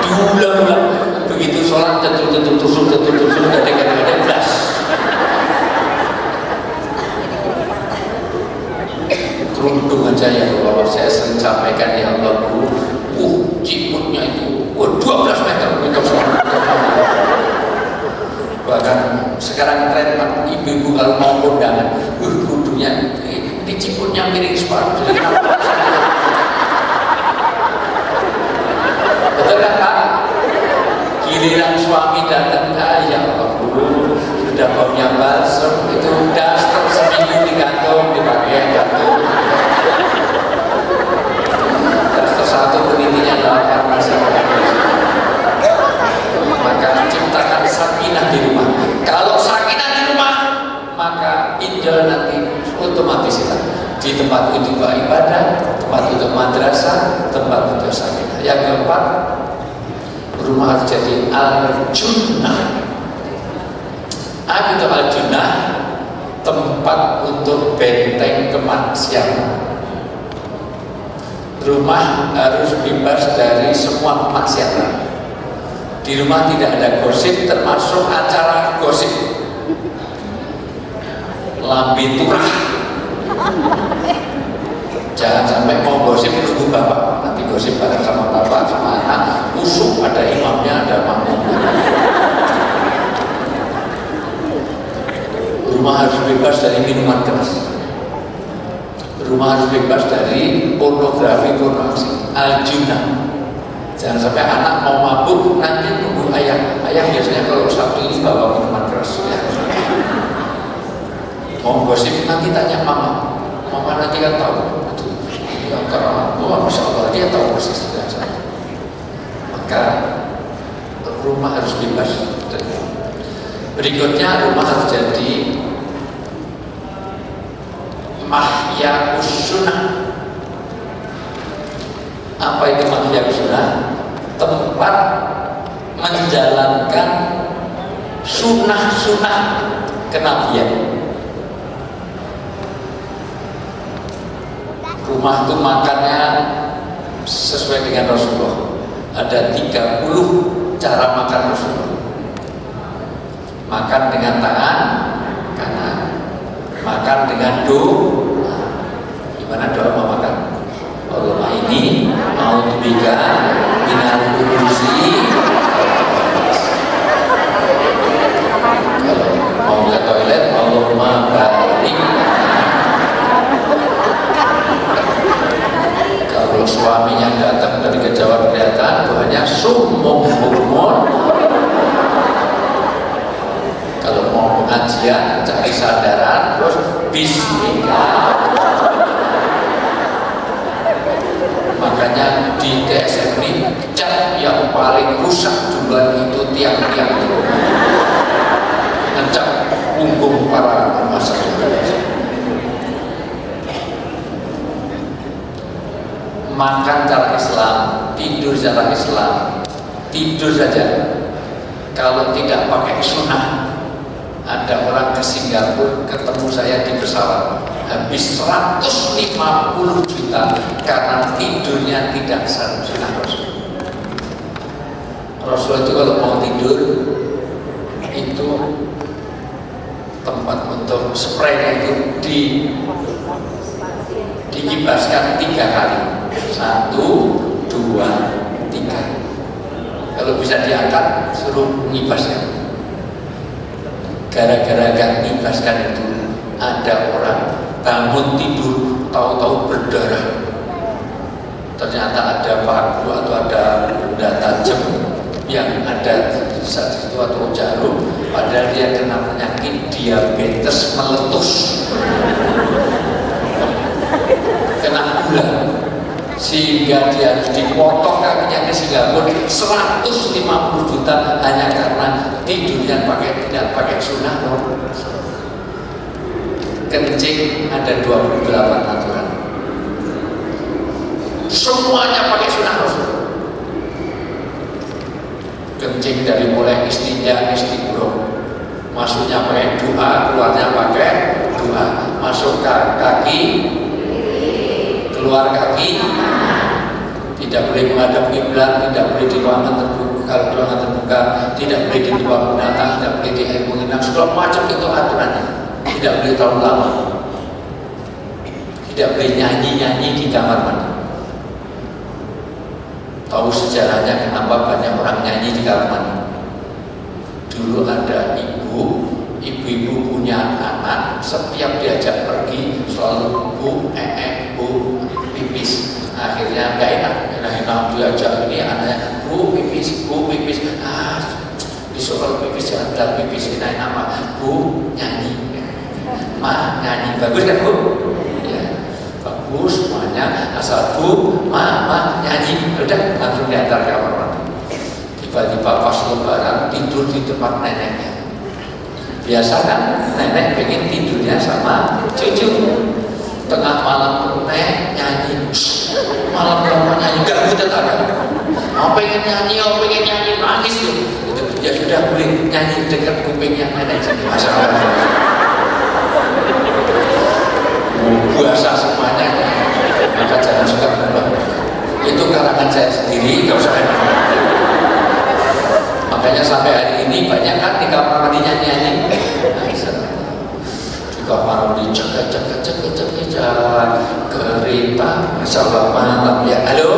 diulang-ulang. Begitu sholat tusuk kadang-kadang belas. Kerudung aja ya Allah, saya sering sampaikan, ya Allah Bu, ciputnya itu 12 meter, bahkan sekarang tren Pak, ibu-ibu kalau mau kondangan, kudunya diciputnya miring separuh. Betul kan Pak? Giliran suami datang, ya Allah Bu, sudah baunya balsam, itu daster seminggu digantung, dipakai gantung. Daster satu penitinya 8 masalah. Maka ciptakan sakinah di rumah. Kalau sakinah di rumah, maka injil nanti otomatis di tempat untuk ibadah, tempat untuk madrasah, tempat untuk sakinah. Yang keempat, rumah harus jadi al-junnah. Apa itu al-junnah? Tempat untuk benteng kemaksiatan. Rumah harus bebas dari semua kemaksiatan. Di rumah tidak ada gosip, termasuk acara gosip. Lambe turah. Jangan sampai mau gosip nunggu bapak, nanti gosip bareng sama bapak, sama anak, usuk, ada imamnya, ada makmumnya. Rumah harus bebas dari minuman keras. Rumah harus bebas dari pornografi, al-junnah. Jangan sampai anak mau mabuk nanti nunggu ayah. Ayah biasanya kalau Sabtu ini bawa minuman keras. Ya. Mau gosip nanti tanya mama. Mama nanti kan tahu. Ya karena Masya Allah dia tahu persis. Maka rumah harus bebas. Berikutnya rumah harus jadi mahya sunnah. Apa itu mahya sunnah? Tempat menjalankan sunnah-sunnah kenabian. Rumah itu makannya sesuai dengan Rasulullah. Ada 30 cara makan Rasulullah. Makan dengan tangan kanan, makan dengan doa. Gimana doa mau makan? Allahumma ini mau dibika minal kudusi. Kalau mau ke toilet, Allahumma barik. Kalau suaminya datang dari kejauhan kelihatan, doanya sumum bumun. Kalau mau pengajian, cari sandaran, terus bismillah. Makanya di TSM ini cat yang paling rusak juga itu tiang-tiang itu ngecat punggung para masyarakat. Makan cara Islam, tidur cara Islam, tidur saja. Kalau tidak pakai sunnah, ada orang ke Singapura ketemu saya di pesawat, habis 150 juta karena tidurnya tidak sunnah Rasul. Rasul itu kalau mau tidur itu tempat untuk spraynya itu dikibaskan 3 kali. 1, 2, 3. Kalau bisa diangkat suruh ngibaskan. Gara-gara gak ngibaskan itu ada orang bangun tidur tahu-tahu berdarah. Ternyata ada paku atau ada benda tajam yang ada di saat itu atau jarum, padahal dia kena penyakit diabetes meletus, kena gula, sehingga dia harus dipotong kakinya ke Singapura 150 juta hanya karena tidurnya tidak pakai sunnah. Kencing ada 28 aturan, semuanya pakai sunnah Rasul. Kencing dari mulai istinja, istighfar, masuknya pakai doa, keluarnya pakai doa, masuk kaki, keluar kaki, tidak boleh menghadap kiblat, tidak boleh di ruangan terbuka, kalau ruangan terbuka, tidak boleh di tempat binatang, tidak boleh di air mengenang, segala macam itu aturannya. Tidak boleh terlalu lama, tidak boleh nyanyi-nyanyi di kamar mandi. Tahu sejarahnya kenapa banyak orang nyanyi di kamar mandi? Dulu ada ibu setiap diajak pergi selalu bu, bu, pipis. Akhirnya nggak enak, diajak ini anaknya bu pipis, besok kalau pipis jangan bilang pipis, ini nama bu nyanyi, ma nyanyi, bagus kan bu? Ya, bagus semuanya, asal bu, ma nyanyi, udah langsung diantar ke kamar mandi. Tiba-tiba pas lebaran tidur di tempat neneknya. Biasa kan nenek pengen tidurnya sama cucu. Tengah malam nek nyanyi, malam nyanyi gak tetangga. Pengen nyanyi nangis tuh. Ya sudah boleh nyanyi dekat kupingnya nenek jadi masalah. Puasa semuanya, maka jangan suka berubah. Itu karangan saya sendiri, gak usah. Makanya sampai hari ini banyak kan di kamar mandi nyanyi. Di kamar mandi cek kereta masalah malam ya. Halo.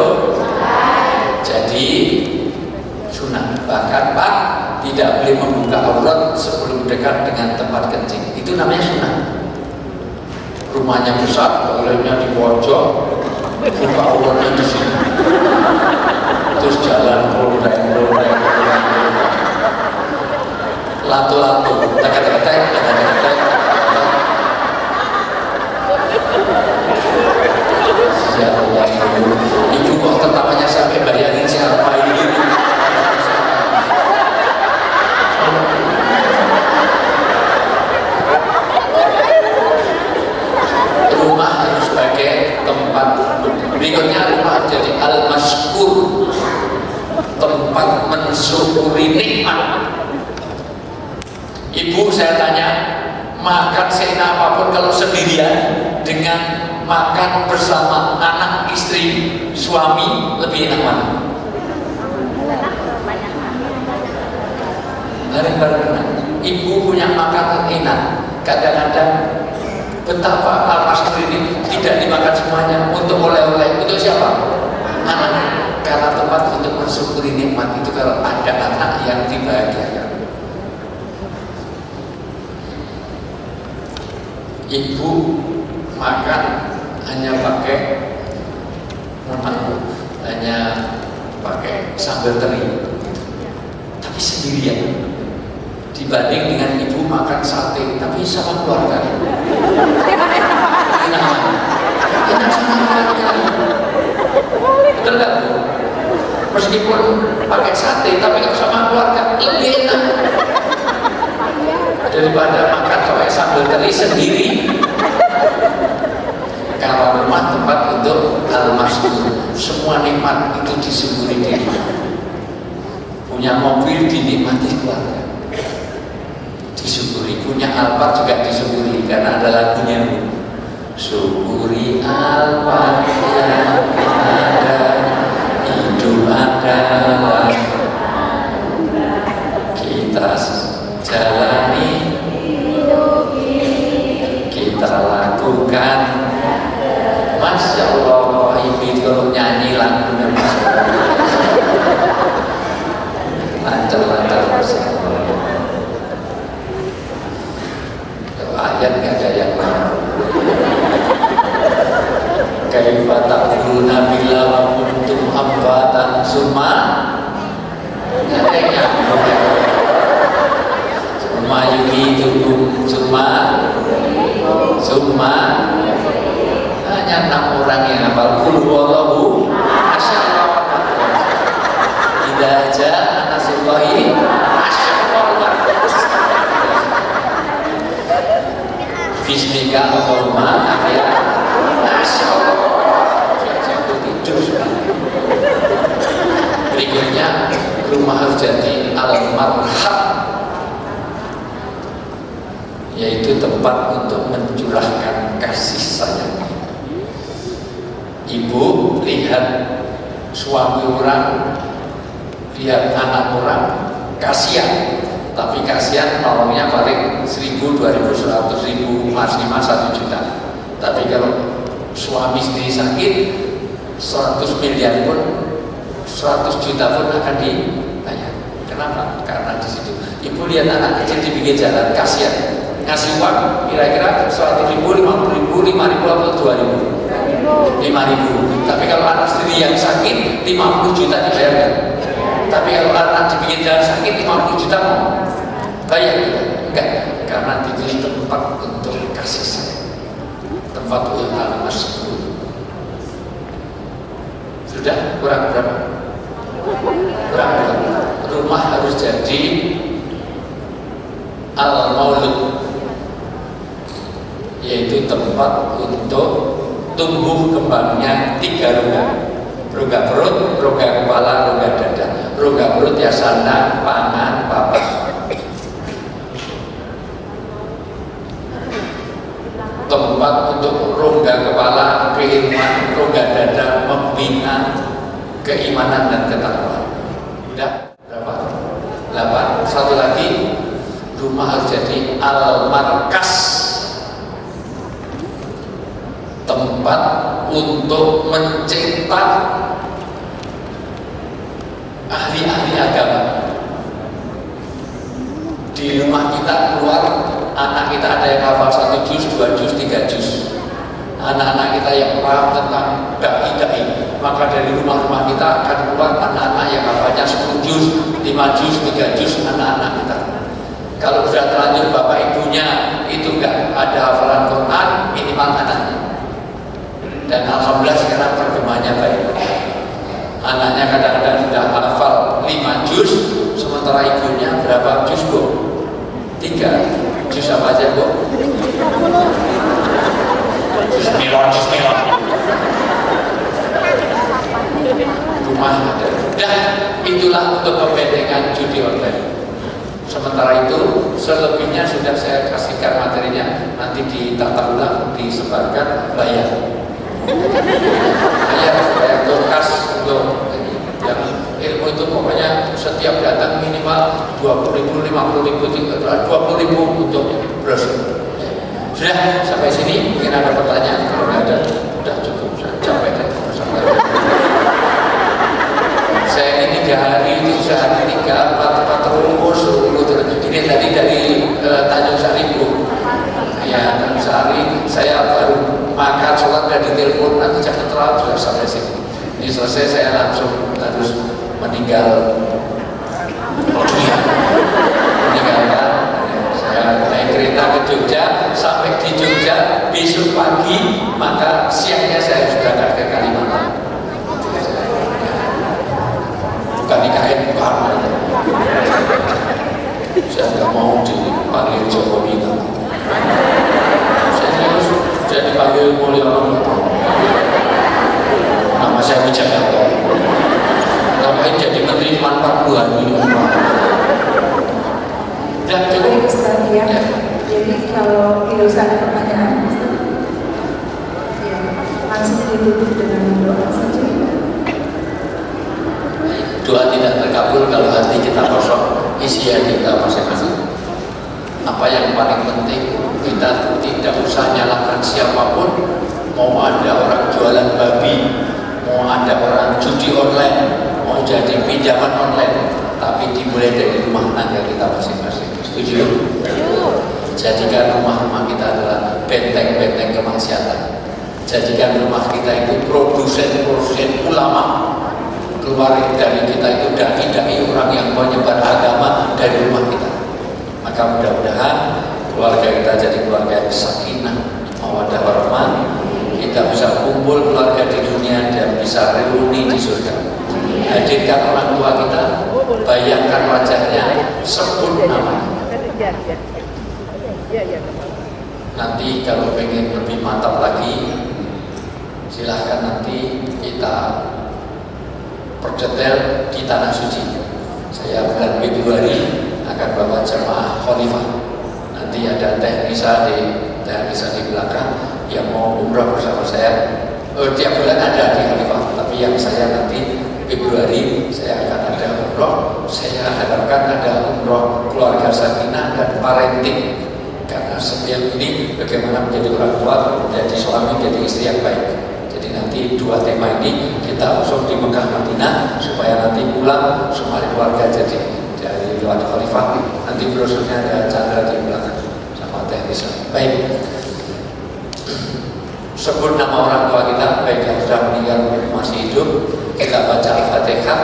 Jadi sunat, bahkan Pak tidak boleh membuka aurat sebelum dekat dengan tempat kencing. Itu namanya sunat. Rumahnya besar, toiletnya di pojok, buka auratnya di sini. Terus jalan loreng-loreng, lato-lato, tek-tek. Ya Allah, ibu kok tetapnya sampai bayangin siapa ini. Rumah harus sebagai tempat. Berikutnya rumah jadi al-maskur, tempat mensyukuri nikmat. Ibu saya tanya, makan seenak apapun kalau sendirian dengan makan bersama anak, istri, suami lebih enak mana? Bareng-bareng. Ibu punya makanan enak. Kadang-kadang betapa al-maskur ini tidak dimakan semuanya untuk oleh-oleh. Untuk siapa? Anak. Karena tempat untuk mensyukuri nikmat itu kalau ada anak yang dibahagiakan. Ibu makan hanya pakai sambal teri, tapi sendirian. Dibanding dengan ibu makan sate, tapi sama keluarga. Enak sama keluarga. Betul nggak? Meskipun pakai sate, tapi kalau sama keluarga lebih enak daripada makan pakai sambal teri sendiri. Kalau rumah tempat untuk al-maskur, semua nikmat itu disyukuri diri. Punya mobil dinikmati keluarga, disyukuri. Punya Alphard juga disyukuri karena ada lagunya. Syukuri Alphard yang ada, hidup adalah kita jalani, kita lakukan. Masya Allah, ibu kalau nyanyi lagunya Masya Allah, lancar-lancar Masya Allah. Kalau ayat gak ada yang lain. Kaifa ta'buduna bila wa kuntum amwatan summa summa yuhitukum summa. Hanya 6 orang yang hafal qul huwallahu masyaallah. Idza jaa nasrullahi masyaallah. Bismika Allahumma ya masyaallah. Berikutnya rumah harus jadi al-marhab, yaitu tempat untuk mencurahkan kasih sayang. Ibu lihat suami orang, lihat anak orang, kasihan. Tapi kasihan nolongnya paling 1.000, 2.000, 100.000, maksimal 1 juta. Tapi kalau suami sendiri sakit, 100 miliar pun, 100 juta pun akan dibayar. Kenapa? Karena di situ. Ibu lihat anak kecil di pinggir jalan, kasihan. ngasih uang kira-kira 100.000, 50.000, 5.000 atau 2.000? 5.000. Tapi kalau anak sendiri yang sakit 50 juta dibayarkan. Tapi kalau anak dibikin jalan sakit 50 juta mau bayar? Enggak, karena itu tempat untuk kasih sayang, tempat untuk al-masykur. Sudah kurang berapa? Kurang berapa? Rumah harus jadi al-maulud, yaitu tempat untuk tumbuh kembangnya 3 rongga: rongga perut, rongga kepala, rongga dada. Rongga perut ya sandang, pangan, papas. Tempat untuk rongga kepala keilmuan, rongga dada membina keimanan dan ketakwaan. Udah berapa? 8. Satu lagi, rumah harus jadi al-markas, tempat untuk mencetak ahli-ahli agama. Di rumah kita keluar, anak kita ada yang hafal 1 juz, 2 juz, 3 juz. Anak-anak kita yang paham tentang dai-dai, maka dari rumah-rumah kita akan keluar anak-anak yang hafalnya 10 juz, 5 juz, 3 juz, anak-anak kita. Kalau sudah terlanjur bapak ibunya itu enggak ada hafalan Quran, minimal anaknya. Dan alhamdulillah sekarang perkembangannya baik. Anaknya kadang-kadang sudah hafal 5 juz, sementara ibunya berapa juz, Bu? 3 juz apa aja, Bu? Juz melon. Rumah ada. Dan itulah untuk kepentingan judi online. Sementara itu selebihnya sudah saya kasihkan materinya, nanti ditata ulang, disebarkan, bayar berkas untuk yang ilmu itu. Pokoknya setiap datang minimal 20.000, 50.000, 20.000 untuk brosur. Sudah sampai sini, mungkin ada pertanyaan. Kalau nggak ada, sudah cukup, saya capek deh. Saya ini 3 hari itu sehari 3, 4 terus. Ini tadi dari Tanjung Sari, Bu. Ya, Tanjung Sari, saya baru makan, sholat, dan ditelepon, nanti jangan terlalu, sudah sampai sini. Ini selesai, saya langsung harus meninggal dunia. Meninggalkan, saya naik kereta ke Jogja, sampai di Jogja besok pagi, maka siangnya saya harus berangkat ke Kalimantan. Bukan IKN, bukan. Saya nggak mau dipanggil Jokowi. Saya dipanggil Mulyono. Nama saya Wijayanto. Ngapain jadi menteri cuma 40 hari? Dan cukup. Ya. Jadi kalau tidak usah ada pertanyaan, ya, langsung ditutup dengan doa saja. Doa tidak terkabul kalau hati kita kosong, isi hati kita masing-masing. Apa yang paling penting, kita tidak usah nyalakan siapapun. Mau ada orang jualan babi, mau ada orang judi online, mau jadi pinjaman online, tapi dimulai dari rumah tangga kita masing-masing. Setuju? Jadikan rumah-rumah kita adalah benteng-benteng kemaksiatan. Jadikan rumah kita itu produsen-produsen ulama. Keluar dari kita itu dai-dai, orang yang menyebar agama dari rumah kita. Maka mudah-mudahan keluarga kita jadi keluarga yang sakinah, mawaddah warahmah. Kita bisa kumpul keluarga di dunia dan bisa reuni di surga. Hadirkan orang tua kita, bayangkan wajahnya, sebut namanya. Nanti kalau pengen lebih mantap lagi, silahkan nanti kita perdetail di Tanah Suci. Saya bulan Februari akan bawa jemaah khalifah. Nanti ada Teh Nisa di belakang yang mau umrah bersama saya. Tiap bulan ada di khalifah, tapi yang saya nanti Februari saya akan ada umroh. Saya harapkan ada umroh keluarga sakinah dan parenting, karena setiap ini bagaimana menjadi orang tua, menjadi suami, menjadi istri yang baik. Jadi nanti 2 tema ini kita usung di Mekah Madinah supaya nanti pulang semua keluarga jadi dari luar khalifah. Nanti brosurnya ada Chandra di belakang sama Teh bisa. Baik, sebut nama orang tua kita, baik yang sudah meninggal maupun masih hidup. Kita baca Al-Fatihah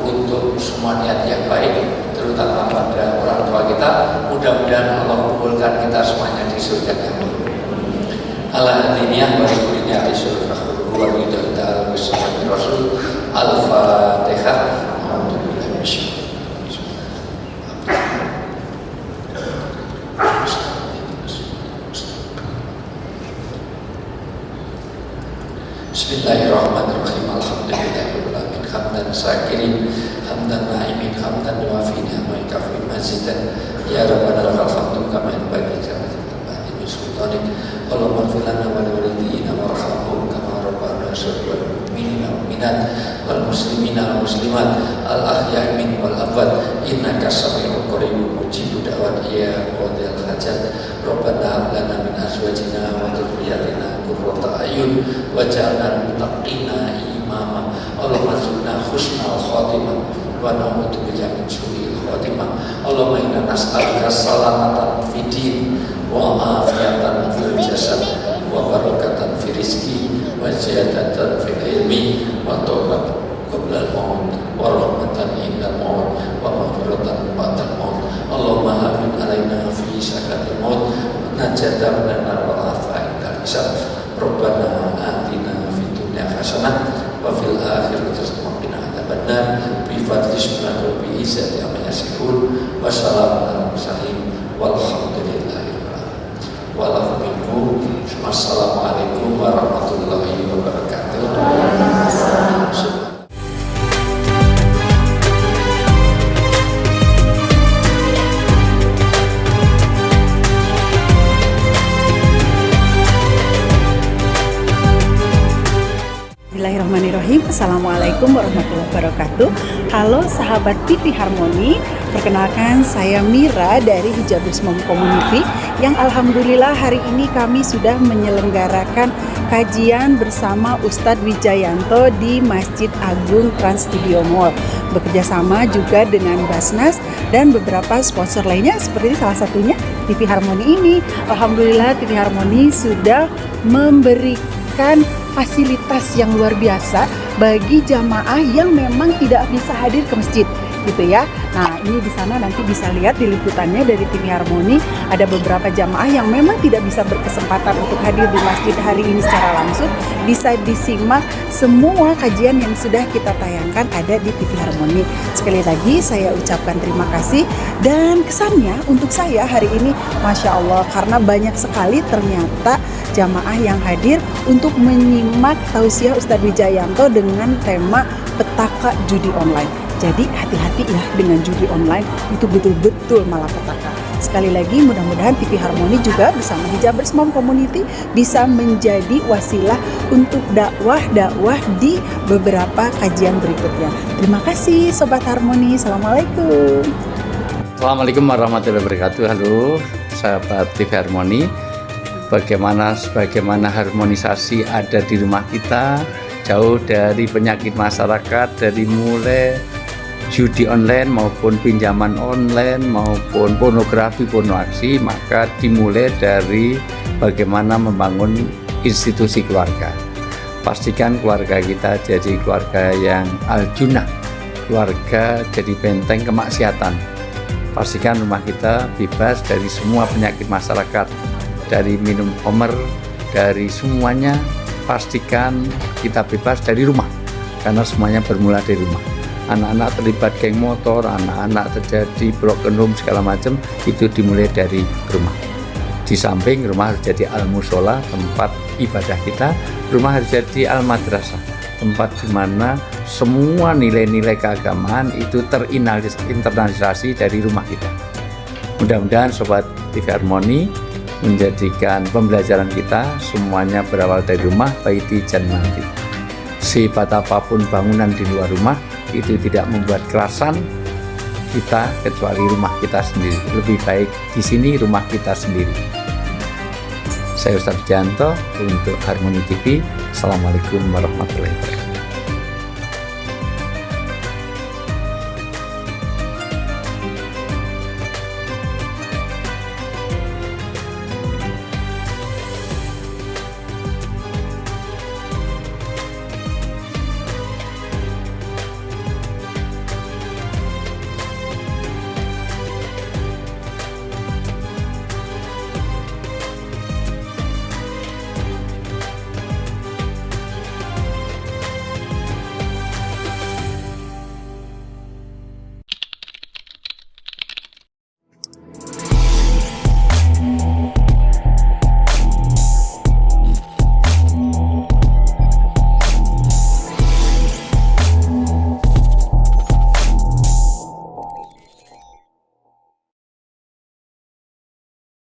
untuk semua niat yang baik, terutama pada orang tua kita. Mudah-mudahan Allah kumpulkan kita semuanya di surga yang Al-Hadiniyah wa Al-Hadiniyah Al-Fatihah. Bismillahirrahmanirrahim. Alhamdulillahirabbil alamin. Hamdan syakirin, hamdan na'imin, hamdan yuafi ni'amah kafi mazidan. Ya Rabbana lakal hamdu kama yanbaghi li jalali min sultanik. Allahumma ighfir lana wa li walidayna warhamhum kama rabbana syaghira wal mu'minina wal mu'minat wal muslimina wal muslimat al ahya'i minhum wal amwat innaka sami'un qaribun mujibud da'wat ya qadil hajat. Rabbana hab lana min azwajina wa dhurriyyatina qurrata a'yun waj'alna lil muttaqina imama. Allahumma zidna husnal khatimah wa na'udzubika min su'il khatimah. Allahumma inna nas'aluka salamatan fid din wa afiyatan fil jasad wa barakatan fil rizqi wa ziyadatan fil ilmi wa taubat qabla al-maut wa rahmatan inda al-maut wa maghfiratan ba'da al-maut. Allahumma hawwin alaina fi sakaratil maut najatan min an-nar wa afa'in al-hisab. Rabbana atina fid dunya hasanah wa fil akhirati hasanah wa qina adzabannar. Bi fadli subhanahu bi izzati amma yasifun wa salamun alal mursalin walhamdulillahi rabbil alamin. Wassalamualaikum warahmatullahi wabarakatuh. Bismillahirrahmanirrahim. Assalamualaikum warahmatullahi wabarakatuh. Halo sahabat TV Harmoni, perkenalkan saya Mira dari Hijabers Mom Community yang alhamdulillah hari ini kami sudah menyelenggarakan kajian bersama Ustadz Wijayanto di Masjid Agung Trans Studio Mall, bekerjasama juga dengan Basnas dan beberapa sponsor lainnya seperti salah satunya TV Harmoni ini. Alhamdulillah TV Harmoni sudah memberikan fasilitas yang luar biasa bagi jamaah yang memang tidak bisa hadir ke masjid, gitu ya. Nah, ini di sana nanti bisa lihat di liputannya dari TV Harmoni, ada beberapa jamaah yang memang tidak bisa berkesempatan untuk hadir di masjid hari ini secara langsung. Bisa disimak semua kajian yang sudah kita tayangkan ada di TV Harmoni. Sekali lagi saya ucapkan terima kasih, dan kesannya untuk saya hari ini Masya Allah, karena banyak sekali ternyata jamaah yang hadir untuk menyimak tausiah Ustadz Wijayanto dengan tema petaka judi online. Jadi hati-hati ya dengan judi online, itu betul-betul malapetaka. Sekali lagi mudah-mudahan TV Harmoni juga bersama Hijabers Mom Community bisa menjadi wasilah untuk dakwah di beberapa kajian berikutnya. Terima kasih Sobat Harmoni. Assalamualaikum. Assalamualaikum warahmatullahi wabarakatuh. Halo sahabat TV Harmoni. Bagaimana harmonisasi ada di rumah kita, jauh dari penyakit masyarakat, dari mulai judi online maupun pinjaman online maupun pornografi, pornoaksi, maka dimulai dari bagaimana membangun institusi keluarga. Pastikan keluarga kita jadi keluarga yang al-junah, keluarga jadi benteng kemaksiatan. Pastikan rumah kita bebas dari semua penyakit masyarakat, dari minum homer, dari semuanya. Pastikan kita bebas dari rumah, karena semuanya bermula dari rumah. Anak-anak terlibat geng motor, anak-anak terjadi broken home segala macam, itu dimulai dari rumah. Di samping rumah harus jadi al-musola, tempat ibadah kita. Rumah harus jadi al-madrasah, tempat di mana semua nilai-nilai keagamaan itu terinternalisasi dari rumah kita. Mudah-mudahan Sobat TV Harmoni menjadikan pembelajaran kita semuanya berawal dari rumah, baiti jannati. Sifat apapun bangunan di luar rumah itu tidak membuat kerasan kita kecuali rumah kita sendiri. Lebih baik di sini rumah kita sendiri. Saya Ustadz Wijayanto untuk Harmoni TV. Assalamualaikum warahmatullahi wabarakatuh.